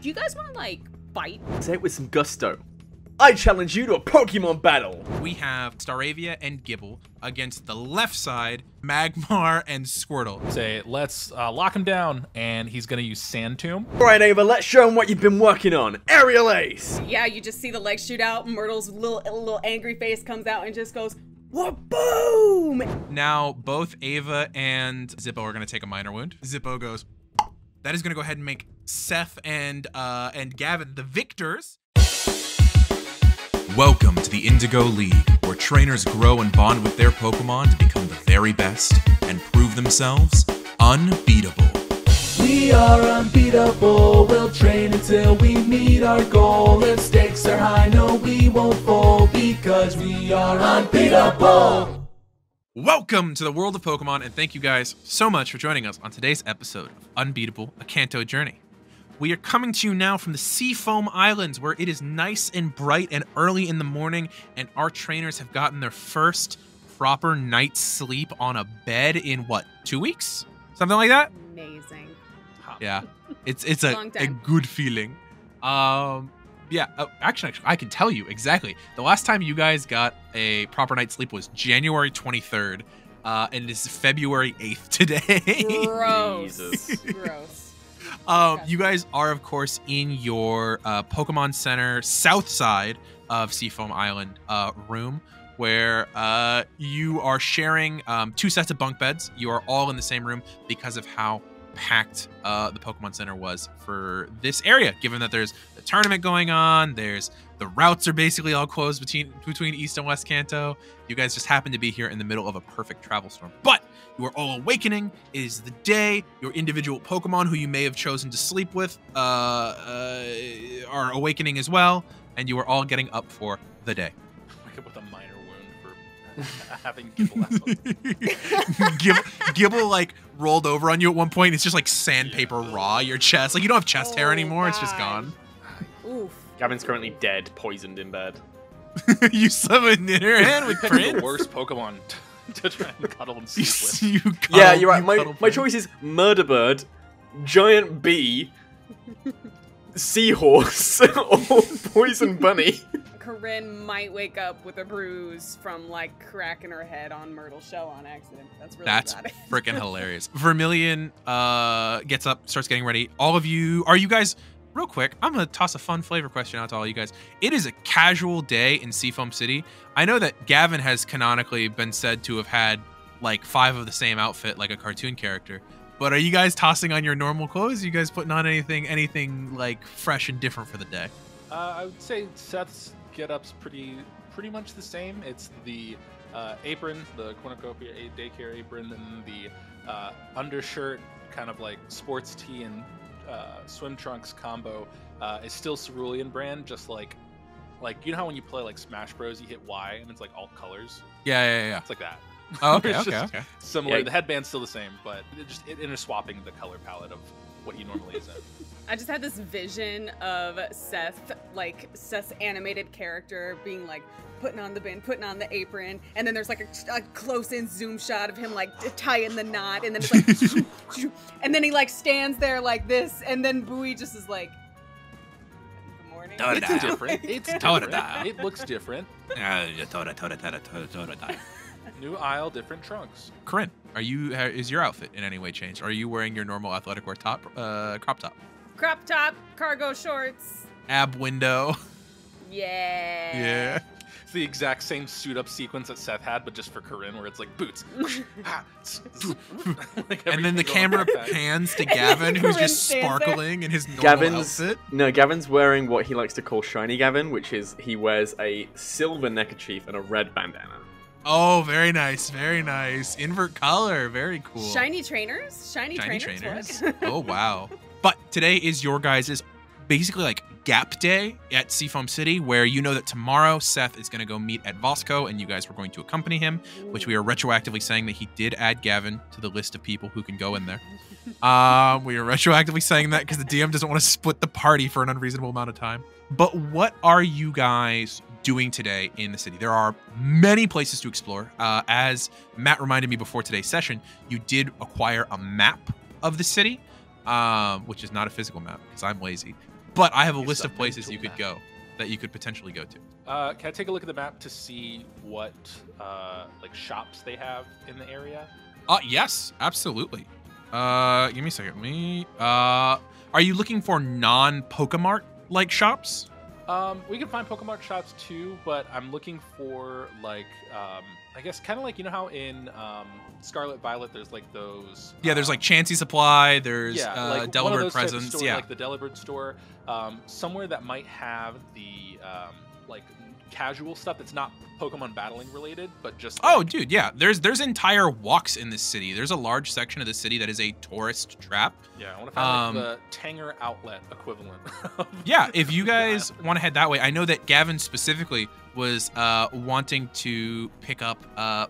Do you guys want to, like, fight? Say it with some gusto. I challenge you to a Pokemon battle. We have Staravia and Gibble against the left side, Magmar and Squirtle. Say, let's lock him down, and he's gonna use Sand Tomb. All right, Ava, let's show him what you've been working on. Aerial Ace. Yeah, you just see the legs shoot out. Myrtle's little angry face comes out and just goes, what, boom! Now, both Ava and Zippo are going to take a minor wound. Zippo goes, that is going to go ahead and make Seth and Gavin the victors. Welcome to the Indigo League, where trainers grow and bond with their Pokemon to become the very best and prove themselves unbeatable. We are unbeatable, we'll train until we meet our goal. If stakes are high, no, we won't fall, because we are unbeatable. Welcome to the world of Pokemon, and thank you guys so much for joining us on today's episode of Unbeatable, a Kanto journey. We are coming to you now from the Seafoam Islands, where it is nice and bright and early in the morning, and our trainers have gotten their first proper night's sleep on a bed in, what, 2 weeks? Something like that? Amazing. Yeah, it's a Long good feeling. Actually, I can tell you exactly. The last time you guys got a proper night's sleep was January 23rd, and it is February 8th today. Gross. Jesus. Gross. You guys are, of course, in your Pokemon Center south side of Seafoam Island room, where you are sharing 2 sets of bunk beds. You are all in the same room because of how packed the Pokemon Center was for this area, given that there's the tournament going on, there's the routes are basically all closed between East and West Kanto. You guys just happen to be here in the middle of a perfect travel storm. But you are all awakening. It is the day. Your individual Pokemon who you may have chosen to sleep with are awakening as well, and you are all getting up for the day. Wake up with a minor wound for having Gibble out. Gibble like rolled over on you at one point. It's just like sandpaper raw your chest. Like you don't have chest hair anymore. It's just gone. Oof. Gavin's currently dead, poisoned in bed. You summoned in her hand with Prince. The worst Pokemon to try and cuddle and sleep with. You Yeah, you're right. cuddle My choice is Murder Bird, Giant Bee, Seahorse, or Poison Bunny. Coryne might wake up with a bruise from, like, cracking her head on Myrtle's shell on accident. That's really bad. Freaking hilarious. Vermilion gets up, starts getting ready. All of you, are you guys, real quick, I'm going to toss a fun flavor question out to all you guys. It is a casual day in Seafoam City. I know that Gavin has canonically been said to have had like 5 of the same outfit, like a cartoon character. But are you guys tossing on your normal clothes? Are you guys putting on anything like fresh and different for the day? I would say Seth's get-up's pretty much the same. It's the apron, the cornucopia daycare apron, and the undershirt, kind of like sports tee and swim trunks combo is still Cerulean brand, just like you know how when you play like Smash Bros you hit Y and it's like all colors? Yeah. It's like that. Oh, okay, It's okay, just okay. Similar. Yeah. The headband's still the same, but it interswapping the color palette of what he normally is in. I just had this vision of Seth's animated character being like putting on the band, putting on the apron, and then there's like a close-in zoom shot of him like tying the knot, and then it's like, and then he like stands there like this, and then Bowie just is like, good morning. It's different. It's different. It looks different. New aisle, different trunks. Coryne, is your outfit in any way changed? Are you wearing your normal athletic wear top, crop top? Crop top, cargo shorts. Ab window. Yeah. Yeah. It's the exact same suit-up sequence that Seth had, but just for Coryne, where it's like boots. And then the camera pans to Gavin, who's just sparkling in his normal outfit. Gavin's wearing what he likes to call Shiny Gavin, which is he wears a silver neckerchief and a red bandana. Oh, very nice, very nice. Invert color, very cool. Shiny trainers? Shiny trainers. Look. Oh, wow. But today is your guys' basically like gap day at Seafoam City, where you know that tomorrow Seth is going to go meet at Voss CO, and you guys were going to accompany him, which we are retroactively saying that he did add Gavin to the list of people who can go in there. We are retroactively saying that because the DM doesn't want to split the party for an unreasonable amount of time. But what are you guys doing today in the city? There are many places to explore. As Matt reminded me before today's session, you did acquire a map of the city, which is not a physical map because I'm lazy. but I have a It's list a of places mental you could map. go that you could potentially go to. Can I take a look at the map to see what like shops they have in the area? Yes, absolutely. Give me a second. Are you looking for non-Pokemart like shops? We can find Pokemon shops too, but I'm looking for like I guess kind of like, you know how in Scarlet Violet there's like those Yeah, there's like Chansey Supply, there's like one of Delibird those types of Presents, stores, yeah. like the Delibird store, somewhere that might have the like casual stuff that's not Pokemon battling related, but just Oh, like, dude, yeah. There's entire walks in this city. There's a large section of the city that is a tourist trap. yeah, I want to find like the Tanger outlet equivalent. Yeah, if you guys want to head that way, I know that Gavin specifically was wanting to pick up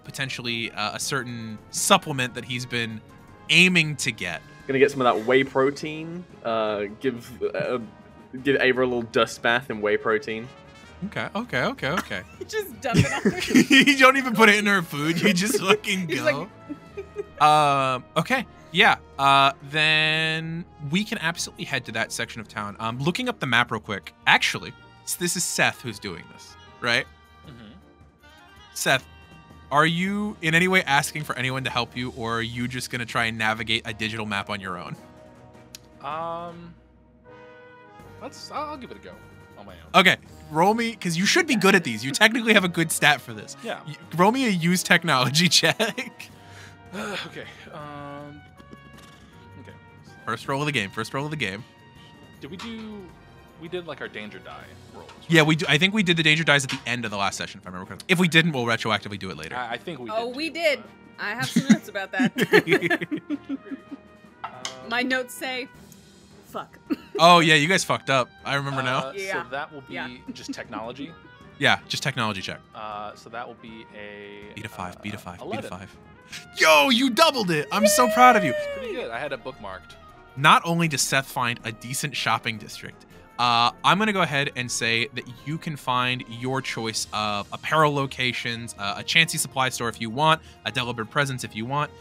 potentially a certain supplement that he's been aiming to get. Gonna get some of that whey protein. Give Ava a little dust bath in whey protein. Okay. Just dump it on her. You don't even put it in her food. You just fucking He's go. Okay. Yeah. Then we can absolutely head to that section of town. Looking up the map real quick. Actually, this is Seth who's doing this, right? Mhm. Seth, are you in any way asking for anyone to help you, or are you just gonna try and navigate a digital map on your own? I'll give it a go on my own. Okay. Roll me, because you should be good at these. You technically have a good stat for this. Yeah. Roll me a use technology check. Okay. Okay. First roll of the game. We did like our danger die rolls. Right? Yeah, we do. I think we did the danger dies at the end of the last session, if I remember correctly. If we didn't, we'll retroactively do it later. I think we did. Oh, we too, did. I have some notes about that. My notes say, fuck. Oh, yeah, you guys fucked up. I remember now. Yeah. So that will be Yeah. just technology. Yeah, just technology check. So that will be a Beat a 5, beat a 5, beat a 11. 5. Yo, you doubled it. I'm so proud of you. Pretty good. I had it bookmarked. Not only does Seth find a decent shopping district, I'm going to go ahead and say that you can find your choice of apparel locations, a Chansey supply store if you want, a Delibird Presents if you want.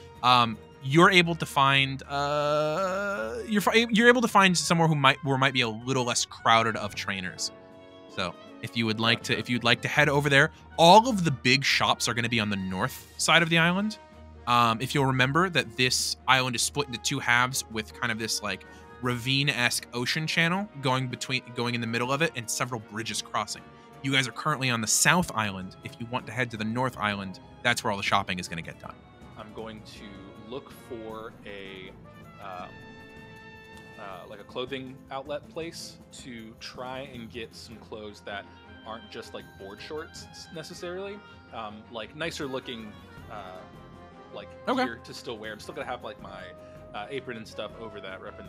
You're able to find you're able to find somewhere where might be a little less crowded of trainers. So if you'd like to head over there, all of the big shops are going to be on the north side of the island. If you'll remember that this island is split into two halves with kind of this like ravine-esque ocean channel going in the middle of it and several bridges crossing. You guys are currently on the south island. If you want to head to the north island, that's where all the shopping is going to get done. I'm going to look for a like a clothing outlet place to try and get some clothes that aren't just like board shorts necessarily, like nicer looking like gear to still wear. I'm still gonna have like my apron and stuff over that, repping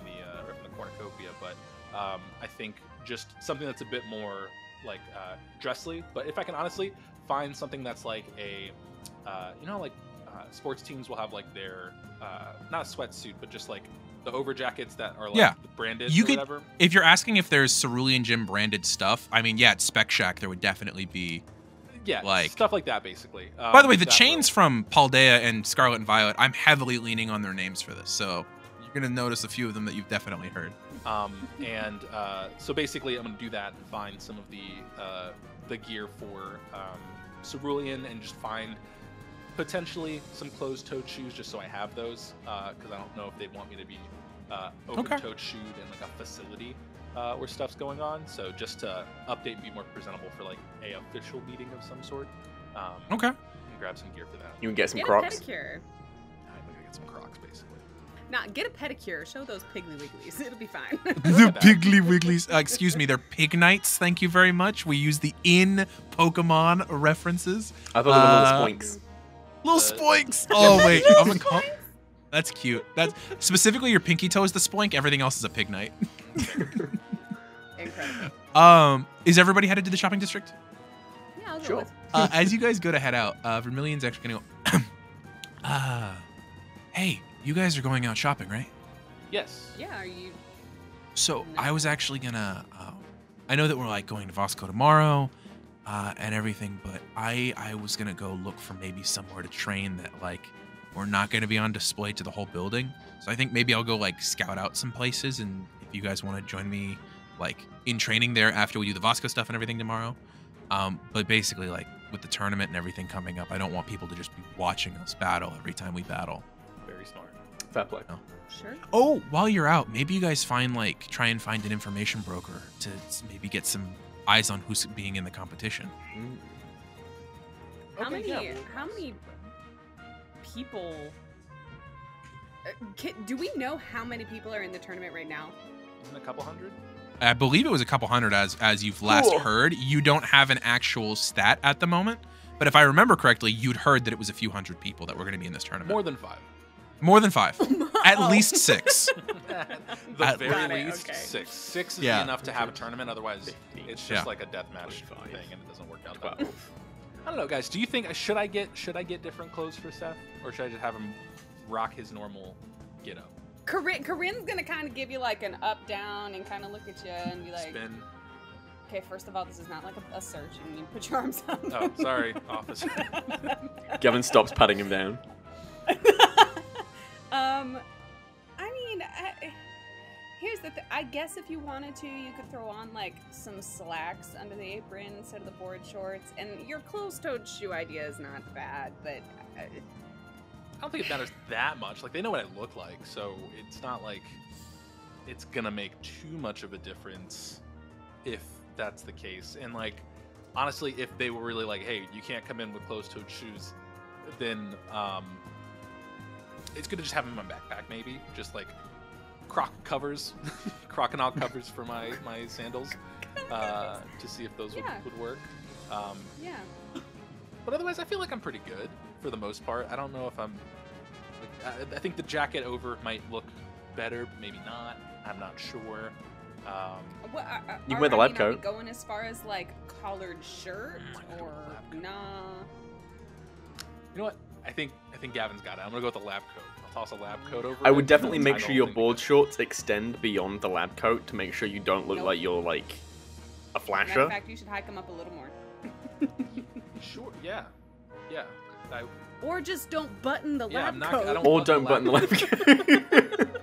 the cornucopia, but I think just something that's a bit more like dressly. But if I can honestly find something that's like a like sports teams will have like their not a sweatsuit, but just like the over jackets that are like branded or whatever. If you're asking if there's Cerulean Gym branded stuff, I mean, yeah, at Spec Shack there would definitely be. Yeah, like stuff like that, basically. By the way, the chains from Paldea and Scarlet and Violet, I'm heavily leaning on their names for this, so you're gonna notice a few of them that you've definitely heard. So basically, I'm gonna do that and find some of the gear for Cerulean, and just find potentially some closed-toed shoes, just so I have those, because I don't know if they want me to be open-toed shoed in like a facility where stuff's going on. So just to update and be more presentable for like a official meeting of some sort. Okay. And grab some gear for that. You can get some Get Crocs. a pedicure. I'm gonna get some Crocs, basically. Nah, get a pedicure. Show those Piggly Wigglies. It'll be fine. The Piggly Wigglies. Excuse me, they're Pignites. Thank you very much. We use the in Pokemon references. I thought they were little spoinks. Little spoinks. Oh wait, I'm gonna call. That's cute. That's specifically your pinky toe is the spoink. Everything else is a Pignite. Incredible. Is everybody headed to the shopping district? Yeah, I'll go Sure. with. As you guys go to head out, Vermilion's actually gonna go. Hey, you guys are going out shopping, right? Yes. Yeah, are you? So I was actually gonna. I know that we're like going to Voss CO tomorrow, and everything, but I was gonna go look for maybe somewhere to train that like we're not gonna be on display to the whole building. So I think maybe I'll go like scout out some places, and if you guys want to join me like in training there after we do the Voss CO stuff and everything tomorrow. But basically, like with the tournament and everything coming up, I don't want people to just be watching us battle every time we battle. Very smart. Fair play. No. Sure. Oh, while you're out, maybe you guys try and find an information broker to maybe get some eyes on who's being in the competition. How Okay, many yeah, how many people do we know how many people are in the tournament right now? Isn't it a couple hundred? I believe it was a couple hundred as you've last Cool. heard. You don't have an actual stat at the moment, but if I remember correctly, you'd heard that it was a few hundred people that were going to be in this tournament. More than 5. More than 5. At least 6. The At- very Got it, least okay. 6. 6 is Yeah. enough to have a tournament. Otherwise, 15. it's just Yeah. like a deathmatch 25. thing, and it doesn't work out that 12. well. I don't know, guys. Do you think should I get different clothes for Seth, or should I just have him rock his normal get up? Corinne's gonna kind of give you like an up down and kind of look at you and be like, Spin. okay, first of all, this is not like a search, and you put your arms up. Oh, sorry, officer. Gavin stops patting him down. I mean, here's the thing. I guess if you wanted to, you could throw on like some slacks under the apron instead of the board shorts. And your closed-toed shoe idea is not bad, but I don't think it matters that much. Like, they know what I look like, so it's not like it's gonna make too much of a difference if that's the case. And like, honestly, if they were really like, hey, you can't come in with closed-toed shoes, then it's good to just have them in my backpack, maybe. Just like croc covers, crocodile covers for my sandals, to see if those Yeah. would work. yeah. But otherwise, I feel like I'm pretty good for the most part. I don't know if I'm. Like, I think the jacket over might look better, but maybe not. I'm not sure. What, You can wear the lab Are we coat. going as far as like collared shirt I could or wear a lab coat. nah? You know what? I think Gavin's got it. I'm gonna go with the lab coat. I'll toss a lab coat over. I it, would definitely tie make the sure whole your thing board together. shorts extend beyond the lab coat to make sure you don't look Nope. like you're like a Matter flasher. of fact, you should hike them up a little more. Sure. Yeah. Yeah. Or just don't button the Yeah, lab I'm not- coat. I don't- Or don't button the lab coat.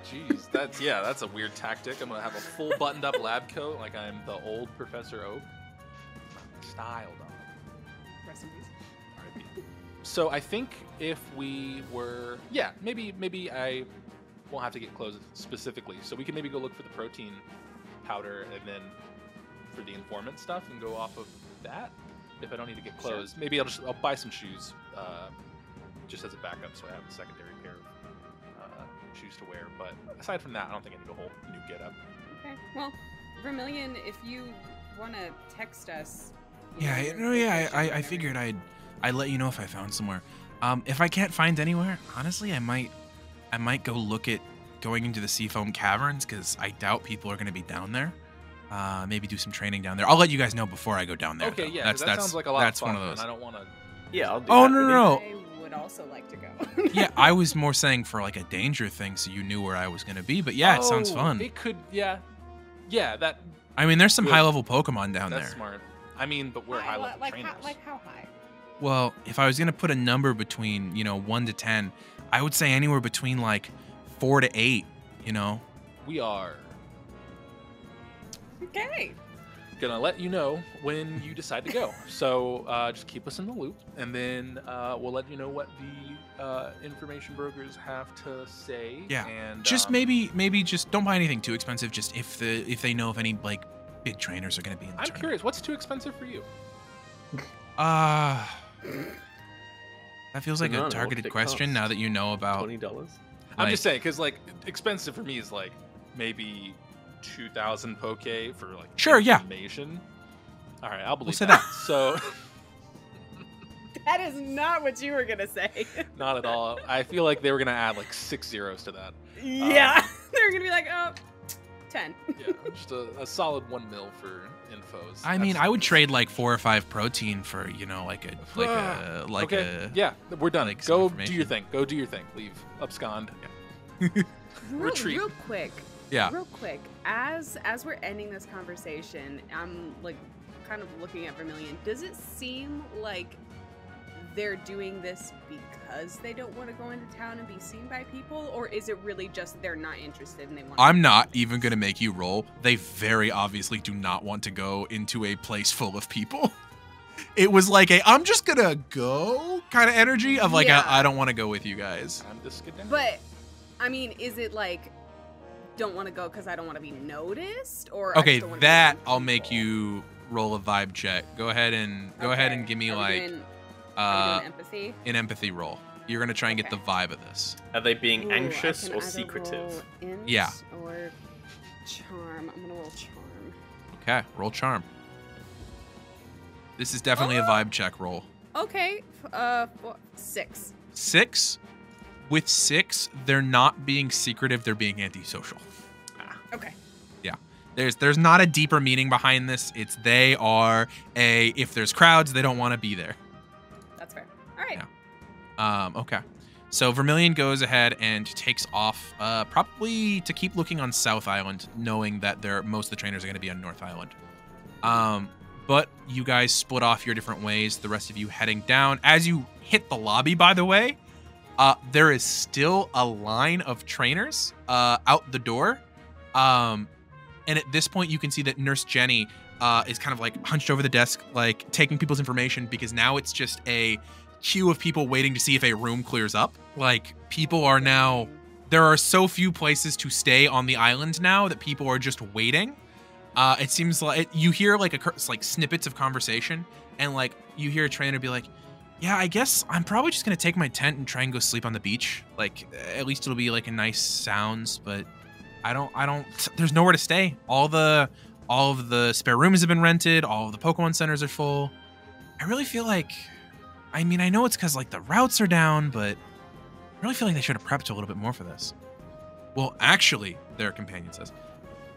Jeez, that's a weird tactic. I'm gonna have a full buttoned up lab coat like I'm the old Professor Oak. Style, dog. Rest in peace. R.I.P. So I think if we were, yeah, maybe I won't have to get clothes specifically. So we can maybe go look for the protein powder and then for the informant stuff and go off of that. If I don't need to get clothes, maybe I'll buy some shoes, just as a backup, so I have a secondary pair of shoes to wear. But aside from that, I don't think I need a whole new get up. Okay. Well, Vermilion, if you want to text us. Yeah, your no, yeah. location or I whatever. figured I'd let you know if I found somewhere. If I can't find anywhere, honestly, I might go look at going into the Seafoam Caverns because I doubt people are going to be down there. Maybe do some training down there. I'll let you guys know before I go down there. Okay, though. yeah, 'cause that sounds like a lot that's of fun, one of those. and I don't want to. Yeah, I'll do Oh that. no. I would also like to go. Yeah, I was more saying for like a danger thing, so you knew where I was going to be. But yeah, it sounds fun. It could, yeah, that I mean, there's some Good. high-level Pokemon down that's there. smart. I mean, but we're high level like trainers. how high? Well, if I was going to put a number between 1 to 10, I would say anywhere between like 4 to 8. We are Okay. gonna let you know when you decide to go. So just keep us in the loop, and then we'll let you know what the information brokers have to say. Yeah. And Just maybe just don't buy anything too expensive. Just if they know if any like big trainers are going to be in the I'm tournament. curious, what's too expensive for you? That feels like Banana, a what targeted did it question cost? now that you know about. $20. I'm like- just saying, because like expensive for me is like maybe 2,000 poke for like Sure, yeah. information. All right, I'll believe say that. So That is not what you were gonna say. not at all. I feel like they were gonna add like 6 zeros to that. Yeah. They're gonna be like, 10. Yeah, just a solid 1 mil for infos. I mean, That's- I would trade like 4 or 5 protein for Okay, yeah, we're done. like some Go do your information. thing. Go do your thing. Leave. Abscond. Retreat. Real quick. Yeah. Real quick. As we're ending this conversation, I'm like kind of looking at Vermilion. Does it seem like they're doing this because they don't want to go into town and be seen by people, or is it really just they're not interested and they want? I'm not even gonna make you roll. They very obviously do not want to go into a place full of people. It was like I'm just gonna go kind of energy of like I don't want to go with you guys. I'm just kidding. But I mean, is it like don't want to go because I don't want to be noticed, or Okay, I still wanna that be I'll make you roll a vibe check. Go ahead and give me are we doing empathy? an empathy roll. You're gonna try and get the vibe of this. Are they being Ooh, anxious I can or either secretive? roll int Yeah. Or charm. I'm gonna roll charm. Okay, roll charm. This is definitely a vibe check roll. Okay, 6. 6. With 6, they're not being secretive, they're being antisocial. Okay. Yeah. There's not a deeper meaning behind this. It's they are if there's crowds, they don't want to be there. That's fair. All right. Yeah. Okay. So Vermilion goes ahead and takes off, probably to keep looking on South Island, knowing that most of the trainers are going to be on North Island. But you guys split off your different ways, the rest of you heading down. As you hit the lobby, by the way, there is still a line of trainers out the door. And at this point, you can see that Nurse Jenny is kind of like hunched over the desk, like taking people's information, because now it's just a queue of people waiting to see if a room clears up. Like, people are now... There are so few places to stay on the island now that people are just waiting. It seems like you hear like snippets of conversation, and like you hear a trainer be like, "Yeah, I guess I'm probably just gonna take my tent and try and go sleep on the beach. Like, at least it'll be like a nice sounds, but I don't. There's nowhere to stay. All of the spare rooms have been rented. All of the Pokemon centers are full. I really feel like, I mean, I know it's because like the routes are down, but I really feel like they should have prepped a little bit more for this." Well, actually, their companion says,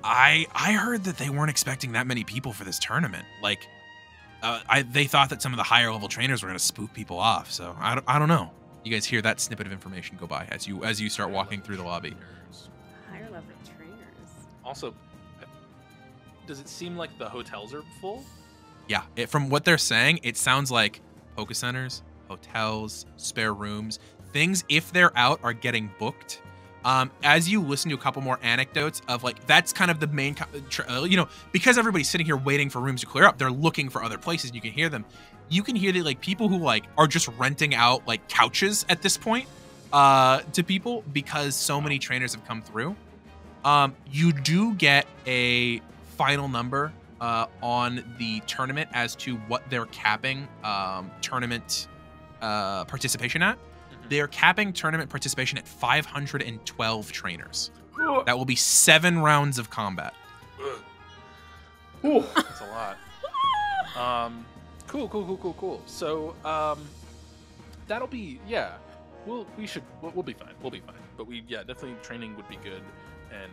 I heard that they weren't expecting that many people for this tournament. Like, they thought that some of the higher level trainers were going to spook people off. So I don't know. You guys hear that snippet of information go by as you start walking through the lobby. Higher level trainers. Also, does it seem like the hotels are full? Yeah, from what they're saying, it sounds like Poke Centers, hotels, spare rooms, things, if they're out, are getting booked. As you listen to a couple more anecdotes of like, that's kind of the main, because everybody's sitting here waiting for rooms to clear up, they're looking for other places, and you can hear them. You can hear that like people who like are just renting out like couches at this point to people because so many trainers have come through. You do get a final number on the tournament as to what they're capping tournament participation at. They're capping tournament participation at 512 trainers. That will be 7 rounds of combat. That's a lot. Cool. So, that'll be, yeah. We'll be fine. We'll be fine. But definitely training would be good. And,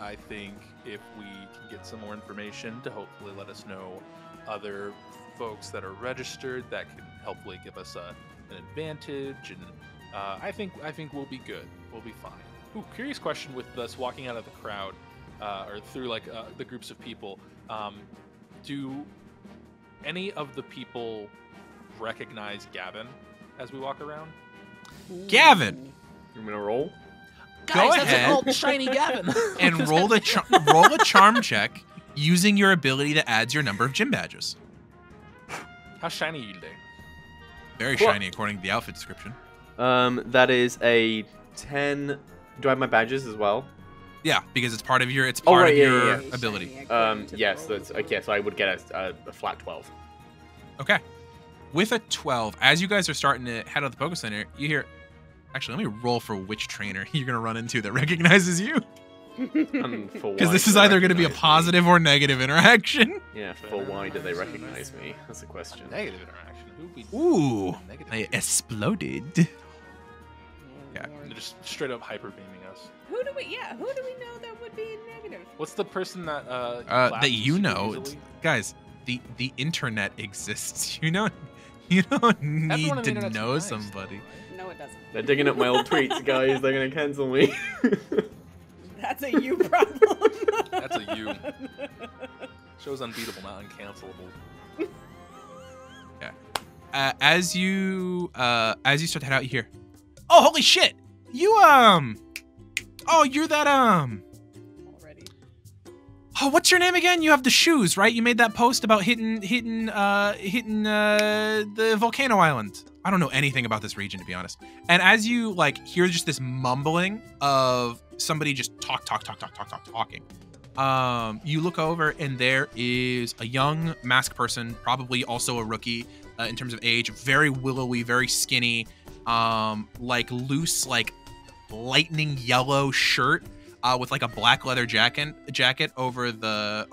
I think if we can get some more information to hopefully let us know other folks that are registered, that can hopefully give us an advantage, and I think we'll be good. We'll be fine. Ooh, curious question with us walking out of the crowd, or through like the groups of people. Do any of the people recognize Gavin as we walk around? Gavin, You want me to roll? go Guys, that's ahead an old shiny Gavin. and roll a charm check using your ability that adds your number of gym badges. How shiny are you today? Very Cool. shiny according to the outfit description. That is a 10. Do I have my badges as well? Yeah, because it's part of your right, yeah, your yeah. ability. Yes, that's okay. So I would get a flat 12. Okay. With a 12, as you guys are starting to head out of the Poke Center, you hear... Actually, let me roll for which trainer you're going to run into that recognizes you. Because this is either going to be a positive or negative interaction. Yeah, for why do they recognize me? That's a question. Negative interaction. Who would be Ooh, negative? they exploded. Yeah. They're just straight up hyper beaming us. Who do we know that would be negative? What's the person that That you know, easily? guys. The internet exists. You don't need Everyone on the to internet's know nice, somebody. No, it doesn't. They're digging up my old tweets, guys. They're gonna cancel me. That's a you problem. That's a you. Show's unbeatable, not uncancelable. as you start to head out, you hear, oh, holy shit! You you're that Already. Oh, what's your name again? You have the shoes, right? You made that post about hitting the volcano island. I don't know anything about this region, to be honest. And as you like hear just this mumbling of somebody just talking, you look over and there is a young masked person, probably also a rookie in terms of age, very willowy, very skinny, like loose, like lightning yellow shirt with like a black leather jacket over the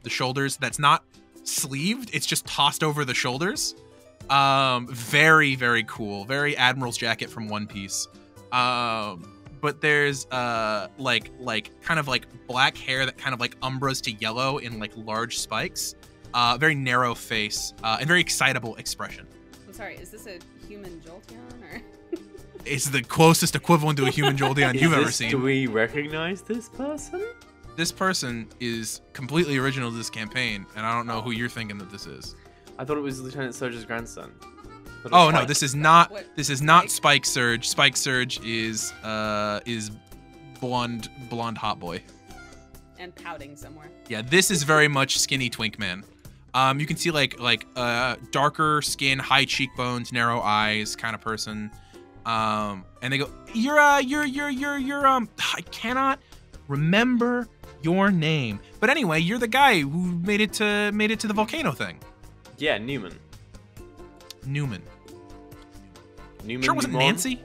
shoulders that's not sleeved, it's just tossed over the shoulders. Very, very cool, very Admiral's jacket from One Piece. But there's like kind of like black hair that kind of like umbras to yellow in like large spikes, very narrow face, and very excitable expression. I'm sorry, is this a human Jolteon or? It's the closest equivalent to a human Jolteon you've ever seen. Do we recognize this person? This person is completely original to this campaign, and I don't know who you're thinking that this is. I thought it was Lieutenant Surge's grandson. Oh no, this is not. What? This is not Spike Surge. Spike Surge is blonde hot boy. And pouting somewhere. Yeah, this is very much skinny twink man. You can see like darker skin, high cheekbones, narrow eyes kind of person. And they go, you're I cannot remember your name, but anyway, you're the guy who made it to the volcano thing. Yeah, Newman. Newman. Newman. Sure, wasn't Newman? Nancy?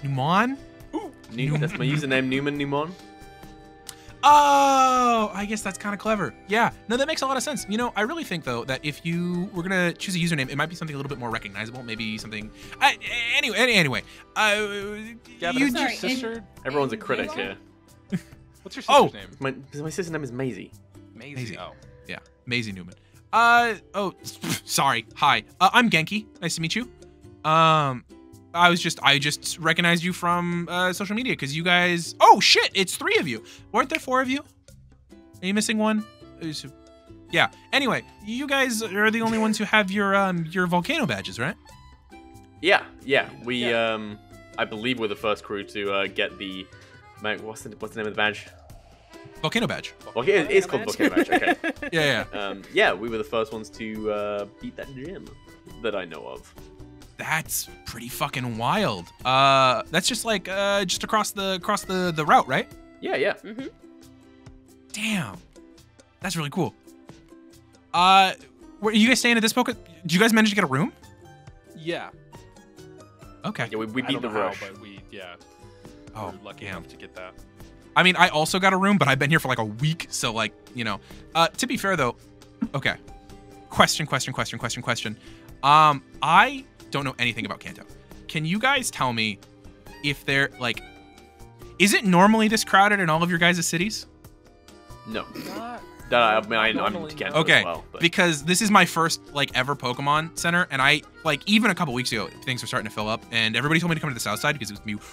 Newman? That's my username, Newman Newman. Oh, I guess that's kind of clever. Yeah, no, that makes a lot of sense. You know, I really think though that if you were gonna choose a username, it might be something a little bit more recognizable. Maybe something. Anyway. Gavin, is your sister? Everyone's a critic here. What's your sister's name? My sister's name is Maisie. Maisie. Oh. Yeah, Maisie Newman. Sorry. Hi. I'm Genki. Nice to meet you. I just recognized you from social media because you guys. Oh shit! It's 3 of you. Weren't there 4 of you? Are you missing one? Yeah. Anyway, you guys are the only ones who have your volcano badges, right? Yeah. We I believe we're the first crew to get the. What's the name of the badge? Volcano badge. Okay, it's called Volcano badge. Okay. Yeah. Yeah, we were the first ones to beat that gym that I know of. That's pretty fucking wild. That's just like just across the route, right? Yeah. Mm-hmm. Damn, that's really cool. Were you guys staying at this poker? Did you guys manage to get a room? Yeah. Okay. Yeah, we I beat don't the know how, rush. but we Oh, were lucky damn. enough to get that. I mean, I also got a room, but I've been here for like a week, so like, you know. To be fair though, okay. Question. I don't know anything about Kanto. Can you guys tell me if they're like, is it normally this crowded in all of your guys' cities? No. Not I'm normally Kanto not. Okay, as well. But. because this is my first like ever Pokemon Center, and I like even a couple weeks ago things were starting to fill up, and everybody told me to come to the south side because it was gonna be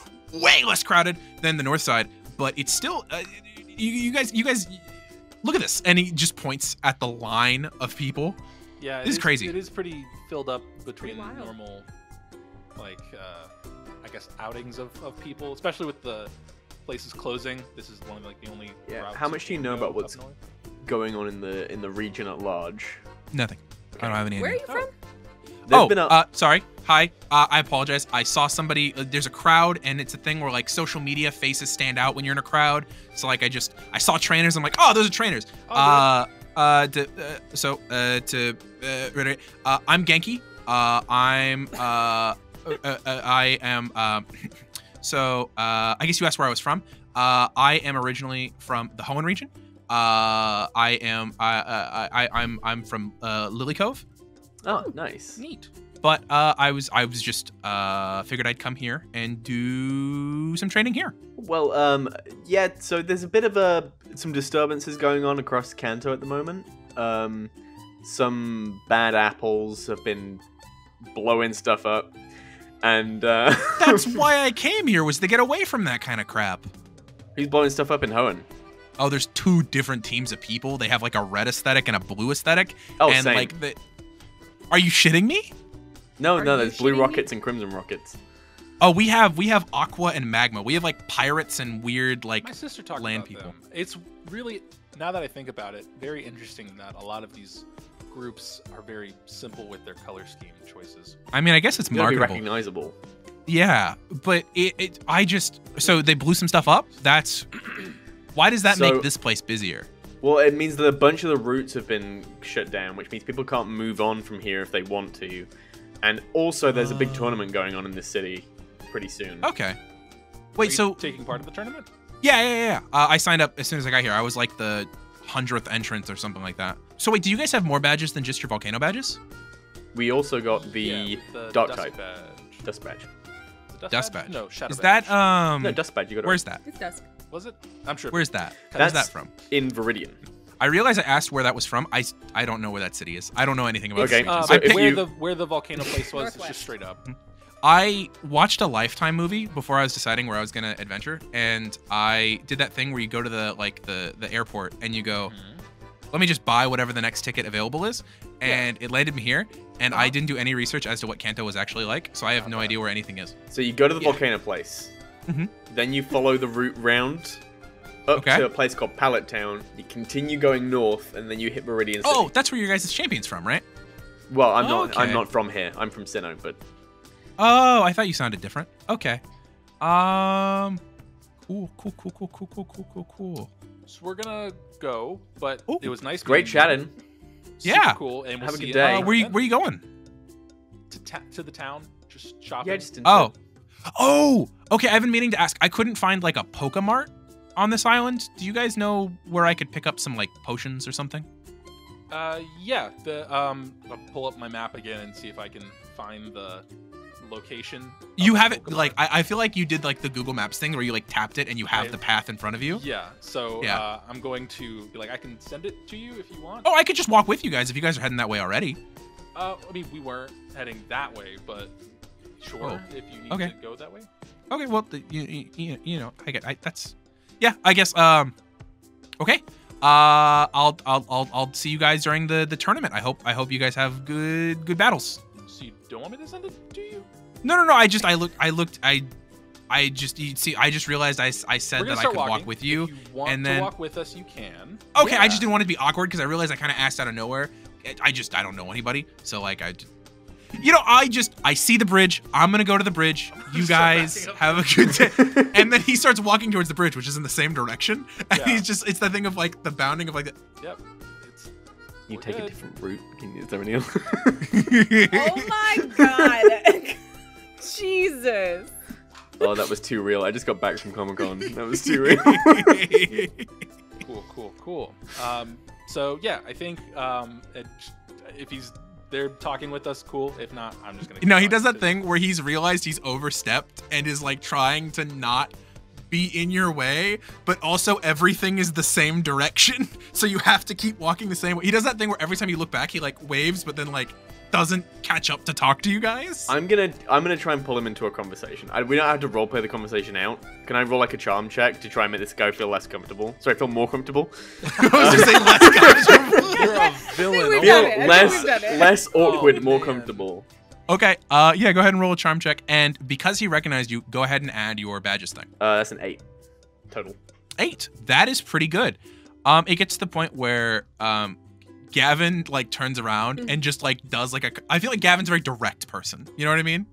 way less crowded than the north side. But it's still, you guys, look at this, and he just points at the line of people. Yeah, This is crazy. It is pretty filled up between Pretty wild. normal, like, I guess outings of people, especially with the places closing. This is one of like the only. Yeah. routes How much do you know go about what's up north. going on in the region at large? Nothing. I don't have any. Where are idea. you from? There's been a Sorry. Hi. I apologize. I saw somebody. There's a crowd, and it's a thing where like social media faces stand out when you're in a crowd. So like I saw trainers. I'm like, oh, those are trainers. Oh, I'm Genki. I am. So I guess you asked where I was from. I am originally from the Hoenn region. I'm from Lily Cove. Oh, nice. Neat. But I was just figured I'd come here and do some training here. Well, yeah. So there's a bit of some disturbances going on across Kanto at the moment. Some bad apples have been blowing stuff up, and That's why I came here, was to get away from that kind of crap. he's blowing stuff up in Hoenn. Oh, there's 2 different teams of people. They have like a red aesthetic and a blue aesthetic. Oh, and same. like Are you shitting me? No, Are no, you there's blue shitting me? rockets and crimson rockets. Oh, we have aqua and magma. We have like pirates and weird like My sister talked land about people. them. It's really, now that I think about it, very interesting that a lot of these groups are very simple with their color scheme choices. I mean, I guess it's It's gotta be marketable. recognizable. Yeah, but so they blew some stuff up. That's why does that So- make this place busier? Well, it means that a bunch of the routes have been shut down, which means people can't move on from here if they want to. And also, there's a big tournament going on in this city pretty soon. Okay. Are Wait, you so taking part of the tournament? yeah. I signed up as soon as I got here. I was like the 100th entrant or something like that. So wait, do you guys have more badges than just your volcano badges? We also got the Yeah, with the dark dust type badge. dust badge. The Dust badge. No, shadow Is badge. that No, dust badge. You got Where's that? It's dusk. Was it? I'm sure. Where's that? That's Where's that from? in Viridian. I realize I asked where that was from. I don't know where that city is. I don't know anything about Okay, it. so if where the volcano place was, it's Northwest. just straight up. I watched a Lifetime movie before I was deciding where I was gonna adventure, and I did that thing where you go to the airport and you go, let me just buy whatever the next ticket available is, and it landed me here. And I didn't do any research as to what Kanto was actually like, so I have no idea where anything is. So you go to the Yeah. volcano place. Mhm. Then you follow the route round up Okay. to a place called Pallet Town. You continue going north, and then you hit Viridian City. Oh, that's where your guys' champion's from, right? Well, I'm not. Okay. I'm not from here. I'm from Sinnoh, but Oh, I thought you sounded different. Okay. Cool. So we're gonna go, but Ooh. it was nice. great meeting you. chatting. Super Yeah. cool. And we'll Have a see good you day. in the Where you tournament. going? To the town, just shopping. Yeah, just in Oh, okay. I've been meaning to ask. I couldn't find like a Pokemart on this island. Do you guys know where I could pick up some like potions or something? Yeah. I'll pull up my map again and see if I can find the location. of You the have it Pokemon. like I feel like you did like the Google Maps thing where you like tapped it and you have I- the path in front of you. Yeah. So Yeah. I'm going to be like, I can send it to you if you want. Oh, I could just walk with you guys if you guys are heading that way already. I mean, we weren't heading that way, but sure, Oh, if you need okay. to go that way. Okay, well, you know, that's yeah, I guess. Okay, I'll see you guys during the tournament. I hope you guys have good battles. So you don't want me to send it to you? No. I just realized I said We're gonna that I start could walking. walk with you. If you want and to then- walk with us, you can. Okay, I Yeah. just didn't want it to be awkward because I realized I kind of asked out of nowhere. I don't know anybody, so like I see the bridge. I'm gonna go to the bridge. You Start guys backing up. have a good day. And then he starts walking towards the bridge, which is in the same direction. And Yeah. it's the thing of like the bounding of like the. Yep. It's You We're take a good. different route. Is there any other? Oh my god. Jesus. Oh, that was too real. I just got back from Comic-Con. That was too real. cool. So yeah, I think if he's there talking with us, cool. If not, I'm just gonna. No, keep he does going, that thing where he's realized he's overstepped and is like trying to not be in your way, but also everything is the same direction, so you have to keep walking the same way. He does that thing where every time you look back, he like waves, but then like doesn't catch up to talk to you guys. I'm gonna try and pull him into a conversation. We don't have to roleplay the conversation out. Can I roll like a charm check to try and make this guy feel less comfortable? Sorry, feel more comfortable. I was just saying less comfortable. You're a villain. we've Feel done it. I think less we've done it. less awkward, Oh, more man. comfortable. Okay, yeah, go ahead and roll a charm check, and because he recognized you, go ahead and add your badges thing. That's an 8 total. 8. That is pretty good. It gets to the point where Gavin like turns around and just like does like a. I feel like Gavin's a very direct person. You know what I mean?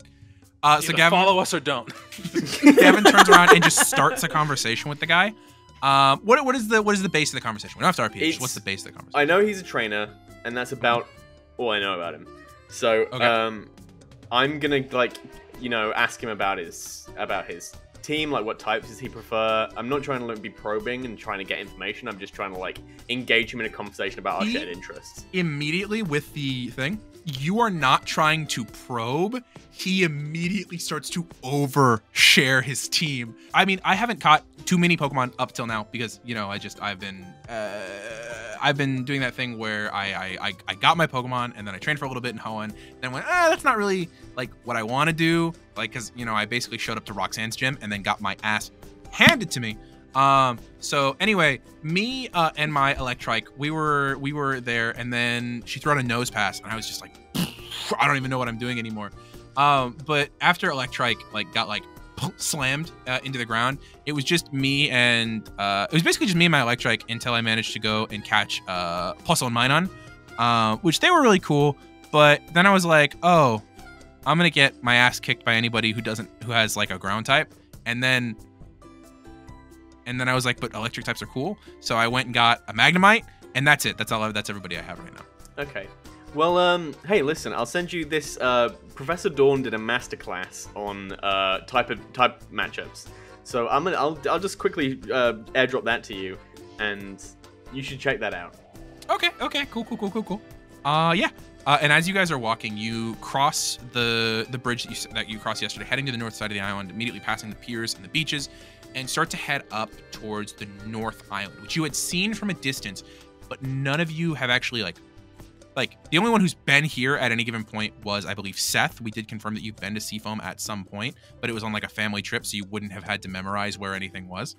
So Either Gavin follow us or don't. Gavin turns around and just starts a conversation with the guy. What is the base of the conversation? We don't have to RP. It's- What's the base of the conversation? I know he's a trainer, and that's about all I know about him. So, Okay. I'm gonna ask him about his team, like what types does he prefer. I'm not trying to be probing and trying to get information. I'm just trying to engage him in a conversation about our He- shared interests. Immediately with the thing, you are not trying to probe. He immediately starts to overshare his team. I mean, I haven't caught too many Pokemon up till now because I've been doing that thing where I got my Pokemon and then I trained for a little bit in Hoenn, then went, that's not really like what I want to do, like because I basically showed up to Roxanne's gym and then got my ass handed to me. So anyway, me and my Electrike, we were there, and then she threw out a nose pass, and I was just like, I don't even know what I'm doing anymore. But after Electrike like got like slammed into the ground, it was just me and it was basically just me and my Electrike until I managed to go and catch Puzzle and Minun, which they were really cool. But then I was like, oh, I'm gonna get my ass kicked by anybody who has like a ground type, and then I was like, but electric types are cool, so I went and got a Magnemite, and that's it. That's everybody I have right now. Okay. Well, hey, listen, I'll send you this. Professor Dawn did a masterclass on type matchups, so I'll just quickly airdrop that to you, and you should check that out. Okay. Cool. Yeah. And as you guys are walking, you cross the bridge that you crossed yesterday, heading to the north side of the island, immediately passing the piers and the beaches, and start to head up towards the North Island, which you had seen from a distance, but none of you have actually like the only one who's been here at any given point was, I believe, Seth. We did confirm that you've been to Seafoam at some point, but it was on like a family trip, so you wouldn't have had to memorize where anything was.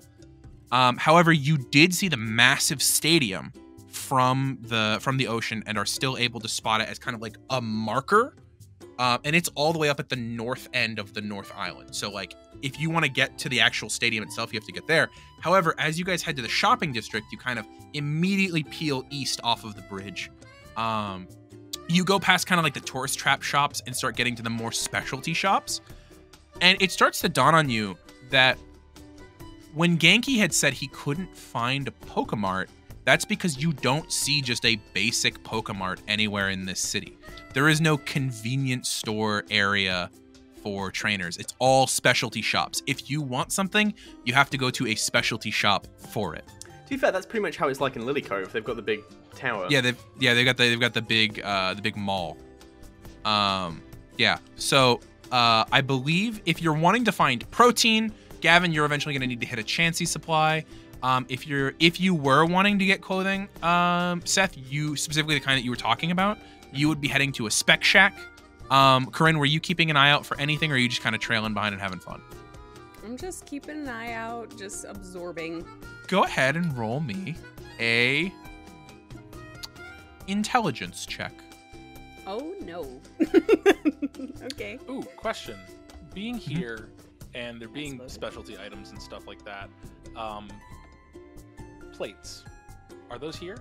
However, you did see the massive stadium from the ocean and are still able to spot it as kind of like a marker. And it's all the way up at the north end of the North Island. So like if you want to get to the actual stadium itself, you have to get there. However, as you guys head to the shopping district, you kind of immediately peel east off of the bridge. You go past kind of like the tourist trap shops and start getting to the more specialty shops. And it starts to dawn on you that when Genki had said he couldn't find a Pokemart, that's because you don't see just a basic Pokemart anywhere in this city. There is no convenience store area for trainers. It's all specialty shops. If you want something, you have to go to a specialty shop for it. To be fair, that's pretty much how it's like in Lily Cove. They've got the big tower. Yeah, they've got the big mall. Yeah. So I believe if you're wanting to find protein, Gavin, you're eventually going to need to hit a Chansey supply. If you were wanting to get clothing, Seth, you specifically the kind that you were talking about, you would be heading to a spec shack. Coryne, were you keeping an eye out for anything, or are you just kind of trailing behind and having fun? I'm just keeping an eye out, just absorbing. Go ahead and roll me a intelligence check. Oh no. Okay. Ooh, question. Being here and there being specialty items and stuff like that, plates, are those here?